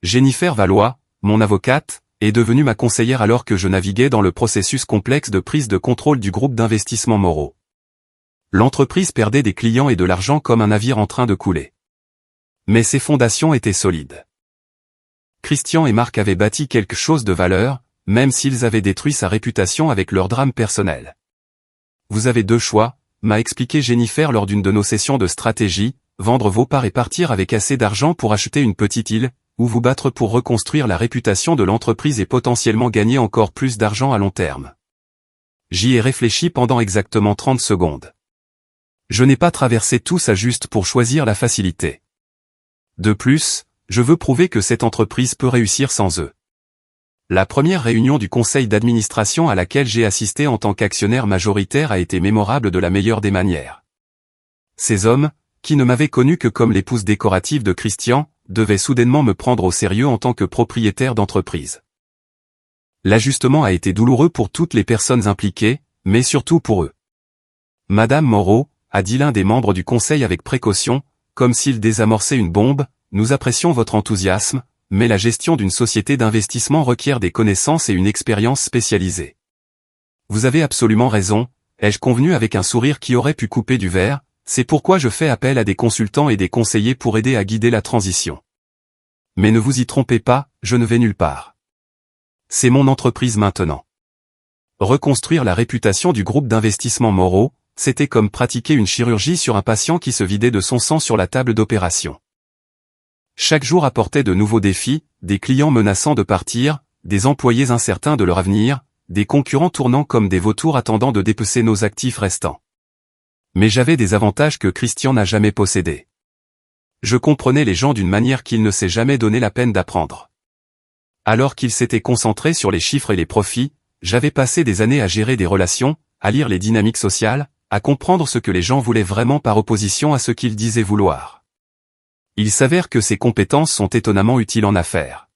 Jennifer Valois, mon avocate, est devenue ma conseillère alors que je naviguais dans le processus complexe de prise de contrôle du groupe d'investissement Moreau. L'entreprise perdait des clients et de l'argent comme un navire en train de couler. Mais ses fondations étaient solides. Christian et Marc avaient bâti quelque chose de valeur, même s'ils avaient détruit sa réputation avec leur drame personnel. Vous avez deux choix, m'a expliqué Jennifer lors d'une de nos sessions de stratégie, vendre vos parts et partir avec assez d'argent pour acheter une petite île, ou vous battre pour reconstruire la réputation de l'entreprise et potentiellement gagner encore plus d'argent à long terme. J'y ai réfléchi pendant exactement 30 secondes. Je n'ai pas traversé tout ça juste pour choisir la facilité. De plus, je veux prouver que cette entreprise peut réussir sans eux. La première réunion du conseil d'administration à laquelle j'ai assisté en tant qu'actionnaire majoritaire a été mémorable de la meilleure des manières. Ces hommes, qui ne m'avaient connu que comme l'épouse décorative de Christian, devaient soudainement me prendre au sérieux en tant que propriétaire d'entreprise. L'ajustement a été douloureux pour toutes les personnes impliquées, mais surtout pour eux. Madame Moreau, a dit l'un des membres du conseil avec précaution, comme s'il désamorçait une bombe, nous apprécions votre enthousiasme, mais la gestion d'une société d'investissement requiert des connaissances et une expérience spécialisée. Vous avez absolument raison, ai-je convenu avec un sourire qui aurait pu couper du verre, c'est pourquoi je fais appel à des consultants et des conseillers pour aider à guider la transition. Mais ne vous y trompez pas, je ne vais nulle part. C'est mon entreprise maintenant. Reconstruire la réputation du groupe d'investissement Moreau, c'était comme pratiquer une chirurgie sur un patient qui se vidait de son sang sur la table d'opération. Chaque jour apportait de nouveaux défis, des clients menaçant de partir, des employés incertains de leur avenir, des concurrents tournant comme des vautours attendant de dépecer nos actifs restants. Mais j'avais des avantages que Christian n'a jamais possédés. Je comprenais les gens d'une manière qu'il ne s'est jamais donné la peine d'apprendre. Alors qu'il s'était concentré sur les chiffres et les profits, j'avais passé des années à gérer des relations, à lire les dynamiques sociales, à comprendre ce que les gens voulaient vraiment par opposition à ce qu'ils disaient vouloir. Il s'avère que ces compétences sont étonnamment utiles en affaires.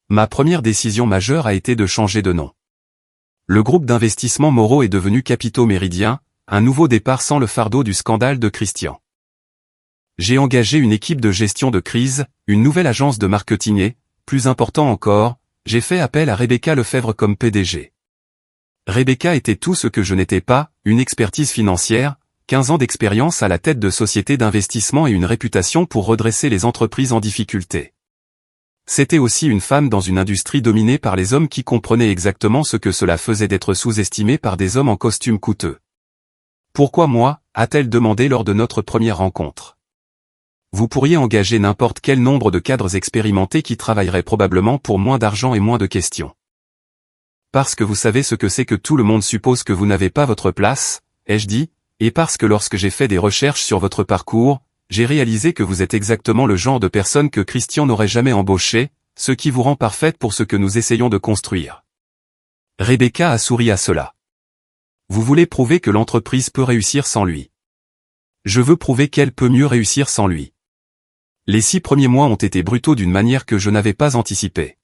Ma première décision majeure a été de changer de nom. Le groupe d'investissement Moreau est devenu Capitaux Méridien, un nouveau départ sans le fardeau du scandale de Christian. J'ai engagé une équipe de gestion de crise, une nouvelle agence de marketing et, plus important encore, j'ai fait appel à Rebecca Lefebvre comme PDG. Rebecca était tout ce que je n'étais pas, une expertise financière, 15 ans d'expérience à la tête de sociétés d'investissement et une réputation pour redresser les entreprises en difficulté. C'était aussi une femme dans une industrie dominée par les hommes qui comprenaient exactement ce que cela faisait d'être sous-estimé par des hommes en costume coûteux. Pourquoi moi, a-t-elle demandé lors de notre première rencontre. Vous pourriez engager n'importe quel nombre de cadres expérimentés qui travailleraient probablement pour moins d'argent et moins de questions. Parce que vous savez ce que c'est que tout le monde suppose que vous n'avez pas votre place, ai-je dit, et parce que lorsque j'ai fait des recherches sur votre parcours, j'ai réalisé que vous êtes exactement le genre de personne que Christian n'aurait jamais embauché, ce qui vous rend parfaite pour ce que nous essayons de construire. Rebecca a souri à cela. Vous voulez prouver que l'entreprise peut réussir sans lui. Je veux prouver qu'elle peut mieux réussir sans lui. Les 6 premiers mois ont été brutaux d'une manière que je n'avais pas anticipée.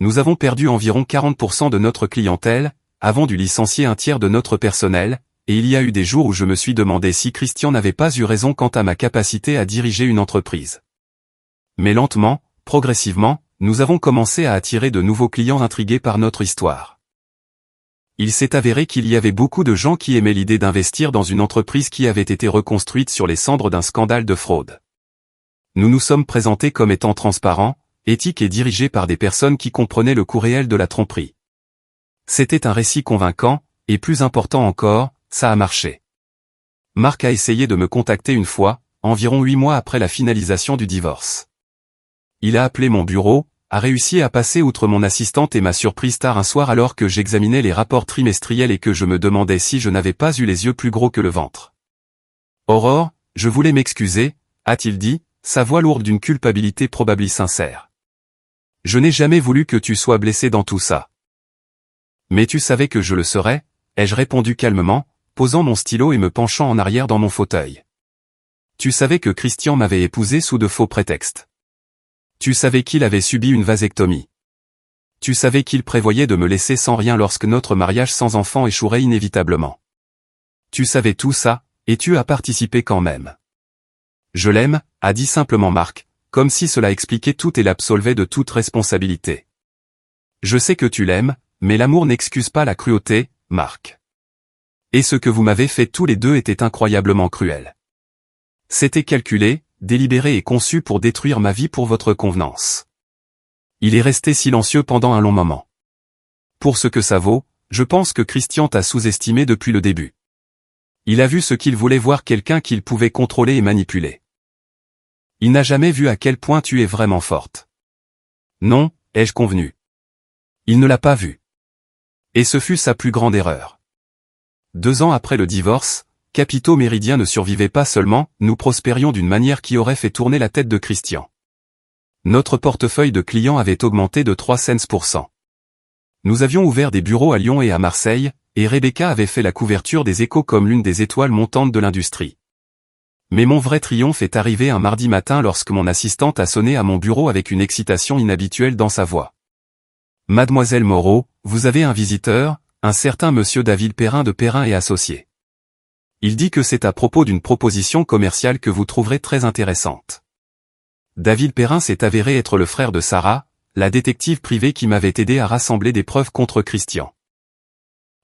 Nous avons perdu environ 40% de notre clientèle, avons dû licencier un tiers de notre personnel, et il y a eu des jours où je me suis demandé si Christian n'avait pas eu raison quant à ma capacité à diriger une entreprise. Mais lentement, progressivement, nous avons commencé à attirer de nouveaux clients intrigués par notre histoire. Il s'est avéré qu'il y avait beaucoup de gens qui aimaient l'idée d'investir dans une entreprise qui avait été reconstruite sur les cendres d'un scandale de fraude. Nous nous sommes présentés comme étant transparents, éthiques et dirigés par des personnes qui comprenaient le coût réel de la tromperie. C'était un récit convaincant, et plus important encore, ça a marché. Marc a essayé de me contacter une fois, environ 8 mois après la finalisation du divorce. Il a appelé mon bureau, a réussi à passer outre mon assistante et m'a surprise tard un soir alors que j'examinais les rapports trimestriels et que je me demandais si je n'avais pas eu les yeux plus gros que le ventre. Aurore, je voulais m'excuser, a-t-il dit, sa voix lourde d'une culpabilité probablement sincère. Je n'ai jamais voulu que tu sois blessé dans tout ça. Mais tu savais que je le serais, ai-je répondu calmement, posant mon stylo et me penchant en arrière dans mon fauteuil. Tu savais que Christian m'avait épousé sous de faux prétextes. Tu savais qu'il avait subi une vasectomie. Tu savais qu'il prévoyait de me laisser sans rien lorsque notre mariage sans enfant échouerait inévitablement. Tu savais tout ça, et tu as participé quand même. Je l'aime, a dit simplement Marc, comme si cela expliquait tout et l'absolvait de toute responsabilité. Je sais que tu l'aimes, mais l'amour n'excuse pas la cruauté, Marc. Et ce que vous m'avez fait tous les deux était incroyablement cruel. C'était calculé, délibéré et conçu pour détruire ma vie pour votre convenance. Il est resté silencieux pendant un long moment. Pour ce que ça vaut, je pense que Christian t'a sous-estimé depuis le début. Il a vu ce qu'il voulait voir, quelqu'un qu'il pouvait contrôler et manipuler. Il n'a jamais vu à quel point tu es vraiment forte. Non, ai-je convenu. Il ne l'a pas vu. Et ce fut sa plus grande erreur. 2 ans après le divorce, Capitaux Méridien ne survivait pas seulement, nous prospérions d'une manière qui aurait fait tourner la tête de Christian. Notre portefeuille de clients avait augmenté de 300%. Nous avions ouvert des bureaux à Lyon et à Marseille, et Rebecca avait fait la couverture des Échos comme l'une des étoiles montantes de l'industrie. Mais mon vrai triomphe est arrivé un mardi matin lorsque mon assistante a sonné à mon bureau avec une excitation inhabituelle dans sa voix. « Mademoiselle Moreau, vous avez un visiteur, un certain monsieur David Perrin de Perrin et Associés. Il dit que c'est à propos d'une proposition commerciale que vous trouverez très intéressante. » David Perrin s'est avéré être le frère de Sarah, la détective privée qui m'avait aidé à rassembler des preuves contre Christian.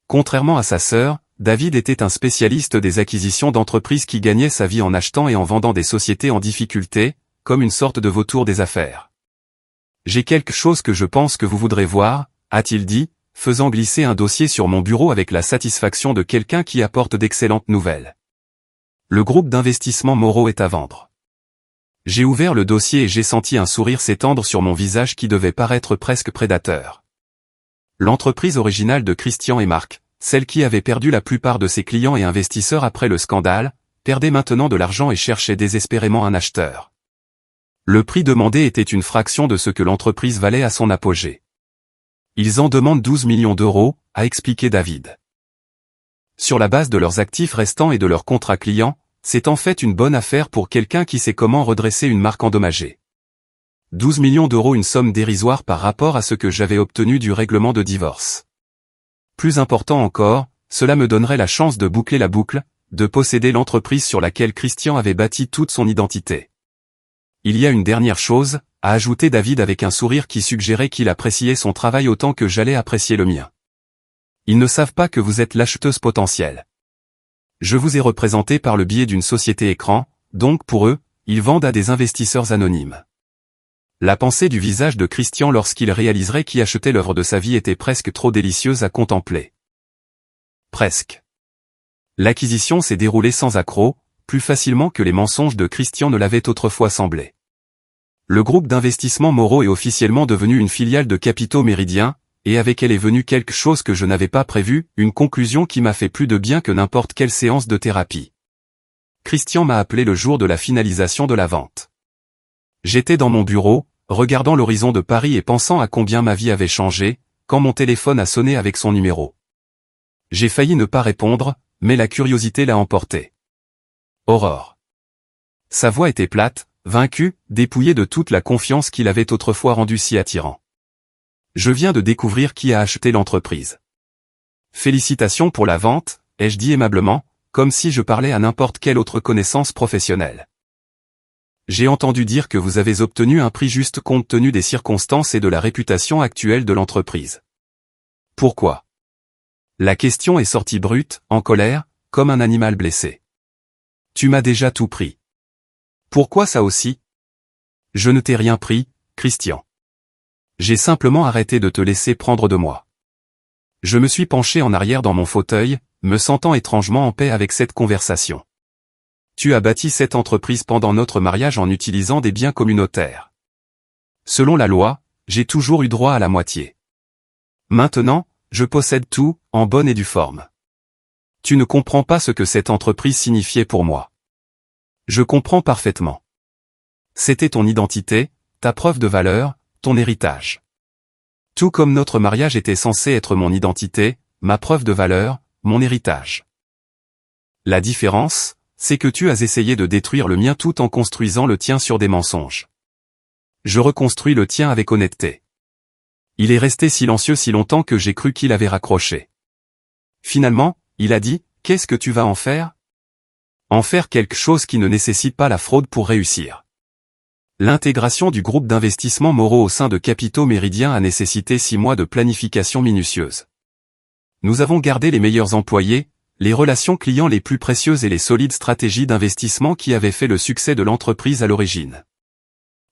Contrairement à sa sœur, David était un spécialiste des acquisitions d'entreprises qui gagnait sa vie en achetant et en vendant des sociétés en difficulté, comme une sorte de vautour des affaires. « J'ai quelque chose que je pense que vous voudrez voir, » a-t-il dit, faisant glisser un dossier sur mon bureau avec la satisfaction de quelqu'un qui apporte d'excellentes nouvelles. Le groupe d'investissement Moreau est à vendre. J'ai ouvert le dossier et j'ai senti un sourire s'étendre sur mon visage qui devait paraître presque prédateur. L'entreprise originale de Christian et Marc, celle qui avait perdu la plupart de ses clients et investisseurs après le scandale, perdait maintenant de l'argent et cherchait désespérément un acheteur. Le prix demandé était une fraction de ce que l'entreprise valait à son apogée. Ils en demandent 12 millions d'euros, a expliqué David. Sur la base de leurs actifs restants et de leurs contrats clients, c'est en fait une bonne affaire pour quelqu'un qui sait comment redresser une marque endommagée. 12 millions d'euros, une somme dérisoire par rapport à ce que j'avais obtenu du règlement de divorce. Plus important encore, cela me donnerait la chance de boucler la boucle, de posséder l'entreprise sur laquelle Christian avait bâti toute son identité. Il y a une dernière chose, a ajouté David avec un sourire qui suggérait qu'il appréciait son travail autant que j'allais apprécier le mien. Ils ne savent pas que vous êtes l'acheteuse potentielle. Je vous ai représenté par le biais d'une société écran, donc pour eux, ils vendent à des investisseurs anonymes. La pensée du visage de Christian lorsqu'il réaliserait qui achetait l'œuvre de sa vie était presque trop délicieuse à contempler. Presque. L'acquisition s'est déroulée sans accroc, plus facilement que les mensonges de Christian ne l'avaient autrefois semblé. Le groupe d'investissement Moreau est officiellement devenu une filiale de Capitaux Méridien, et avec elle est venue quelque chose que je n'avais pas prévu, une conclusion qui m'a fait plus de bien que n'importe quelle séance de thérapie. Christian m'a appelé le jour de la finalisation de la vente. J'étais dans mon bureau, regardant l'horizon de Paris et pensant à combien ma vie avait changé, quand mon téléphone a sonné avec son numéro. J'ai failli ne pas répondre, mais la curiosité l'a emporté. Aurore. Sa voix était plate, vaincue, dépouillée de toute la confiance qu'il avait autrefois rendue si attirant. Je viens de découvrir qui a acheté l'entreprise. Félicitations pour la vente, ai-je dit aimablement, comme si je parlais à n'importe quelle autre connaissance professionnelle. J'ai entendu dire que vous avez obtenu un prix juste compte tenu des circonstances et de la réputation actuelle de l'entreprise. Pourquoi? La question est sortie brute, en colère, comme un animal blessé. Tu m'as déjà tout pris. Pourquoi ça aussi? Je ne t'ai rien pris, Christian. J'ai simplement arrêté de te laisser prendre de moi. Je me suis penché en arrière dans mon fauteuil, me sentant étrangement en paix avec cette conversation. Tu as bâti cette entreprise pendant notre mariage en utilisant des biens communautaires. Selon la loi, j'ai toujours eu droit à la moitié. Maintenant, je possède tout, en bonne et due forme. Tu ne comprends pas ce que cette entreprise signifiait pour moi. Je comprends parfaitement. C'était ton identité, ta preuve de valeur, ton héritage. Tout comme notre mariage était censé être mon identité, ma preuve de valeur, mon héritage. La différence, c'est que tu as essayé de détruire le mien tout en construisant le tien sur des mensonges. Je reconstruis le tien avec honnêteté. Il est resté silencieux si longtemps que j'ai cru qu'il avait raccroché. Finalement, il a dit, « Qu'est-ce que tu vas en faire ?» En faire quelque chose qui ne nécessite pas la fraude pour réussir. L'intégration du groupe d'investissement Moreau au sein de Capitaux Méridien a nécessité 6 mois de planification minutieuse. Nous avons gardé les meilleurs employés, les relations clients les plus précieuses et les solides stratégies d'investissement qui avaient fait le succès de l'entreprise à l'origine.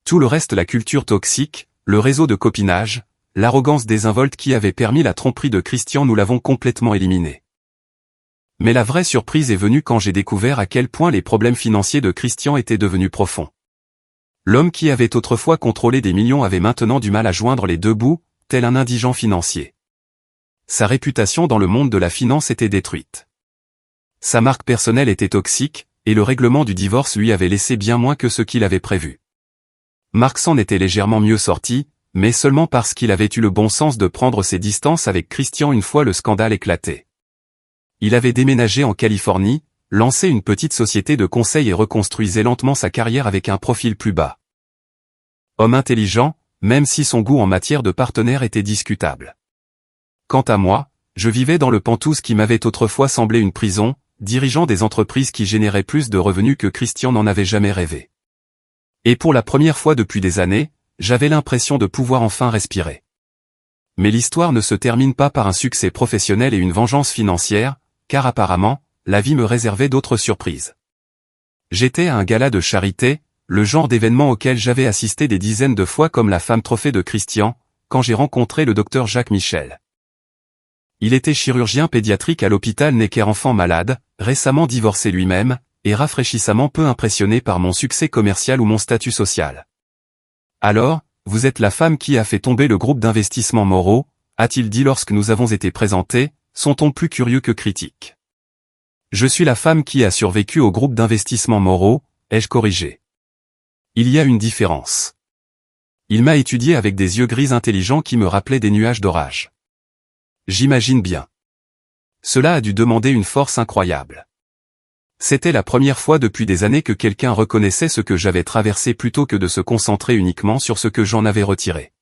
Tout le reste, la culture toxique, le réseau de copinage, l'arrogance désinvolte qui avait permis la tromperie de Christian, nous l'avons complètement éliminé. Mais la vraie surprise est venue quand j'ai découvert à quel point les problèmes financiers de Christian étaient devenus profonds. L'homme qui avait autrefois contrôlé des millions avait maintenant du mal à joindre les deux bouts, tel un indigent financier. Sa réputation dans le monde de la finance était détruite. Sa marque personnelle était toxique, et le règlement du divorce lui avait laissé bien moins que ce qu'il avait prévu. Marc s'en était légèrement mieux sorti, mais seulement parce qu'il avait eu le bon sens de prendre ses distances avec Christian une fois le scandale éclaté. Il avait déménagé en Californie, lancé une petite société de conseil et reconstruisait lentement sa carrière avec un profil plus bas. Homme intelligent, même si son goût en matière de partenaire était discutable. Quant à moi, je vivais dans le Penthouse qui m'avait autrefois semblé une prison, dirigeant des entreprises qui généraient plus de revenus que Christian n'en avait jamais rêvé. Et pour la première fois depuis des années, j'avais l'impression de pouvoir enfin respirer. Mais l'histoire ne se termine pas par un succès professionnel et une vengeance financière, car apparemment, la vie me réservait d'autres surprises. J'étais à un gala de charité, le genre d'événement auquel j'avais assisté des dizaines de fois comme la femme trophée de Christian, quand j'ai rencontré le docteur Jacques Michel. Il était chirurgien pédiatrique à l'hôpital Necker-Enfants Malades, récemment divorcé lui-même, et rafraîchissamment peu impressionné par mon succès commercial ou mon statut social. Alors, vous êtes la femme qui a fait tomber le groupe d'investissement Moreau, a-t-il dit lorsque nous avons été présentés, son ton plus curieux que critique. Je suis la femme qui a survécu au groupe d'investissement Moreau, ai-je corrigé. Il y a une différence. Il m'a étudié avec des yeux gris intelligents qui me rappelaient des nuages d'orage. J'imagine bien. Cela a dû demander une force incroyable. C'était la première fois depuis des années que quelqu'un reconnaissait ce que j'avais traversé plutôt que de se concentrer uniquement sur ce que j'en avais retiré.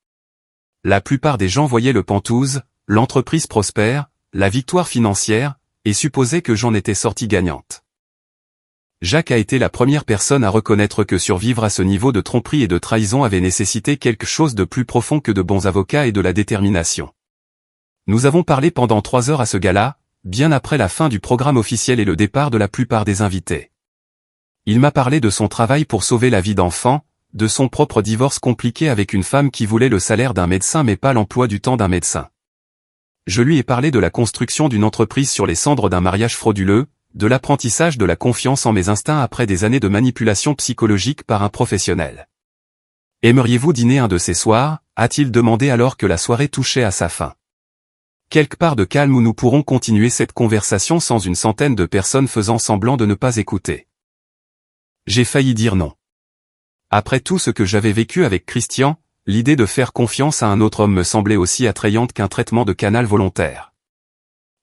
La plupart des gens voyaient le Penthouse, l'entreprise prospère, la victoire financière, et supposaient que j'en étais sortie gagnante. Jacques a été la première personne à reconnaître que survivre à ce niveau de tromperie et de trahison avait nécessité quelque chose de plus profond que de bons avocats et de la détermination. Nous avons parlé pendant 3 heures à ce gala, bien après la fin du programme officiel et le départ de la plupart des invités. Il m'a parlé de son travail pour sauver la vie d'enfants, de son propre divorce compliqué avec une femme qui voulait le salaire d'un médecin mais pas l'emploi du temps d'un médecin. Je lui ai parlé de la construction d'une entreprise sur les cendres d'un mariage frauduleux, de l'apprentissage de la confiance en mes instincts après des années de manipulation psychologique par un professionnel. « Aimeriez-vous dîner un de ces soirs ?» a-t-il demandé alors que la soirée touchait à sa fin. Quelque part de calme où nous pourrons continuer cette conversation sans une centaine de personnes faisant semblant de ne pas écouter. J'ai failli dire non. Après tout ce que j'avais vécu avec Christian, l'idée de faire confiance à un autre homme me semblait aussi attrayante qu'un traitement de canal volontaire.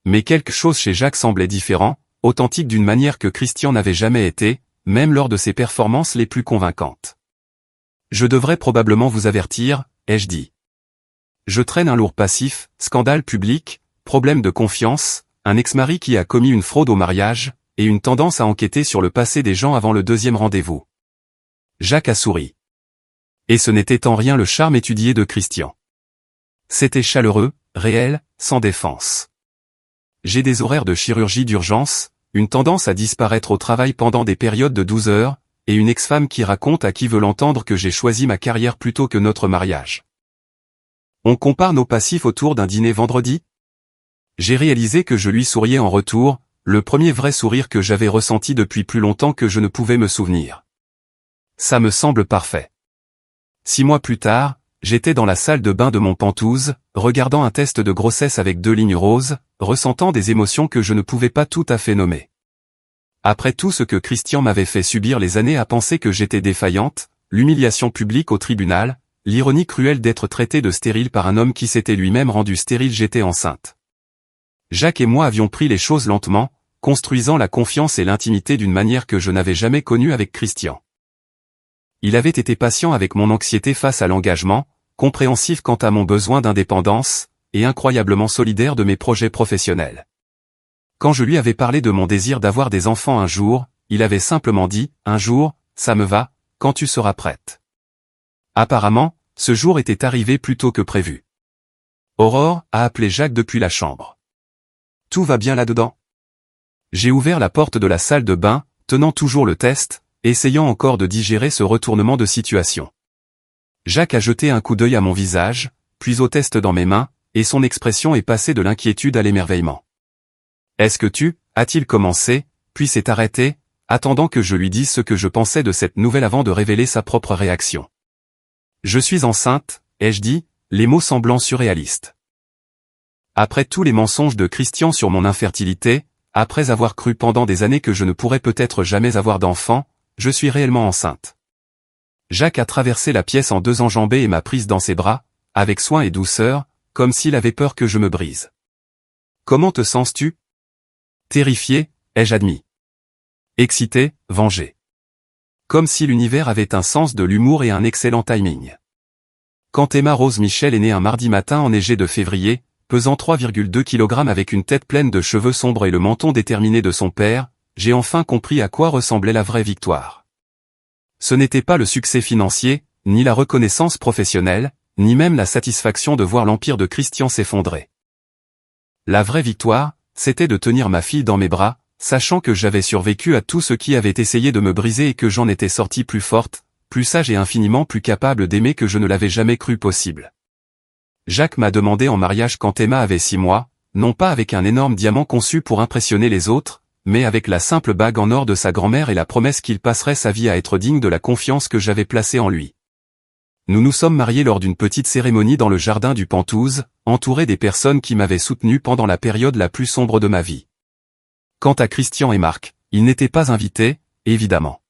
Mais quelque chose chez Jacques semblait différent, authentique d'une manière que Christian n'avait jamais été, même lors de ses performances les plus convaincantes. Je devrais probablement vous avertir, ai-je dit. Je traîne un lourd passif, scandale public, problème de confiance, un ex-mari qui a commis une fraude au mariage, et une tendance à enquêter sur le passé des gens avant le deuxième rendez-vous. Jacques a souri. Et ce n'était en rien le charme étudié de Christian. C'était chaleureux, réel, sans défense. J'ai des horaires de chirurgie d'urgence, une tendance à disparaître au travail pendant des périodes de 12 heures, et une ex-femme qui raconte à qui veut l'entendre que j'ai choisi ma carrière plutôt que notre mariage. On compare nos passifs autour d'un dîner vendredi ? J'ai réalisé que je lui souriais en retour, le premier vrai sourire que j'avais ressenti depuis plus longtemps que je ne pouvais me souvenir. Ça me semble parfait. 6 mois plus tard, j'étais dans la salle de bain de mon Penthouse, regardant un test de grossesse avec 2 lignes roses, ressentant des émotions que je ne pouvais pas tout à fait nommer. Après tout ce que Christian m'avait fait subir les années à penser que j'étais défaillante, l'humiliation publique au tribunal, l'ironie cruelle d'être traitée de stérile par un homme qui s'était lui-même rendu stérile, j'étais enceinte. Jacques et moi avions pris les choses lentement, construisant la confiance et l'intimité d'une manière que je n'avais jamais connue avec Christian. Il avait été patient avec mon anxiété face à l'engagement, compréhensif quant à mon besoin d'indépendance, et incroyablement solidaire de mes projets professionnels. Quand je lui avais parlé de mon désir d'avoir des enfants un jour, il avait simplement dit « Un jour, ça me va, quand tu seras prête. » Apparemment, ce jour était arrivé plus tôt que prévu. Aurore a appelé Jacques depuis la chambre. Tout va bien là-dedans? J'ai ouvert la porte de la salle de bain, tenant toujours le test, essayant encore de digérer ce retournement de situation. Jacques a jeté un coup d'œil à mon visage, puis au test dans mes mains, et son expression est passée de l'inquiétude à l'émerveillement. Est-ce que tu, a-t-il commencé, puis s'est arrêté, attendant que je lui dise ce que je pensais de cette nouvelle avant de révéler sa propre réaction. Je suis enceinte, ai-je dit, les mots semblant surréalistes. Après tous les mensonges de Christian sur mon infertilité, après avoir cru pendant des années que je ne pourrais peut-être jamais avoir d'enfant, je suis réellement enceinte. Jacques a traversé la pièce en 2 enjambées et m'a prise dans ses bras, avec soin et douceur, comme s'il avait peur que je me brise. Comment te sens-tu? Terrifié, ai-je admis. Excité, vengé. Comme si l'univers avait un sens de l'humour et un excellent timing. Quand Emma Rose Michel est née un mardi matin enneigé de février, pesant 3,2 kg avec une tête pleine de cheveux sombres et le menton déterminé de son père, j'ai enfin compris à quoi ressemblait la vraie victoire. Ce n'était pas le succès financier, ni la reconnaissance professionnelle, ni même la satisfaction de voir l'empire de Christian s'effondrer. La vraie victoire, c'était de tenir ma fille dans mes bras, sachant que j'avais survécu à tout ce qui avait essayé de me briser et que j'en étais sortie plus forte, plus sage et infiniment plus capable d'aimer que je ne l'avais jamais cru possible. Jacques m'a demandé en mariage quand Emma avait 6 mois, non pas avec un énorme diamant conçu pour impressionner les autres, mais avec la simple bague en or de sa grand-mère et la promesse qu'il passerait sa vie à être digne de la confiance que j'avais placée en lui. Nous nous sommes mariés lors d'une petite cérémonie dans le jardin du Pentouze, entouré des personnes qui m'avaient soutenu pendant la période la plus sombre de ma vie. Quant à Christian et Marc, ils n'étaient pas invités, évidemment.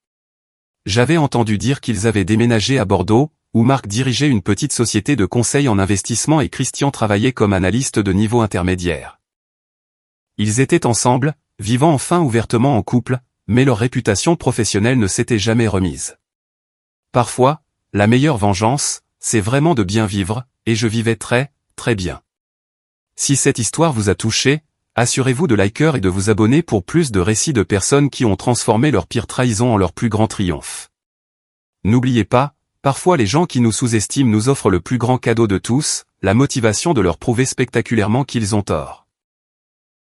J'avais entendu dire qu'ils avaient déménagé à Bordeaux, où Marc dirigeait une petite société de conseil en investissement et Christian travaillait comme analyste de niveau intermédiaire. Ils étaient ensemble, vivant enfin ouvertement en couple, mais leur réputation professionnelle ne s'était jamais remise. Parfois, la meilleure vengeance, c'est vraiment de bien vivre, et je vivais très, très bien. Si cette histoire vous a touché, assurez-vous de liker et de vous abonner pour plus de récits de personnes qui ont transformé leur pire trahison en leur plus grand triomphe. N'oubliez pas, parfois les gens qui nous sous-estiment nous offrent le plus grand cadeau de tous, la motivation de leur prouver spectaculairement qu'ils ont tort.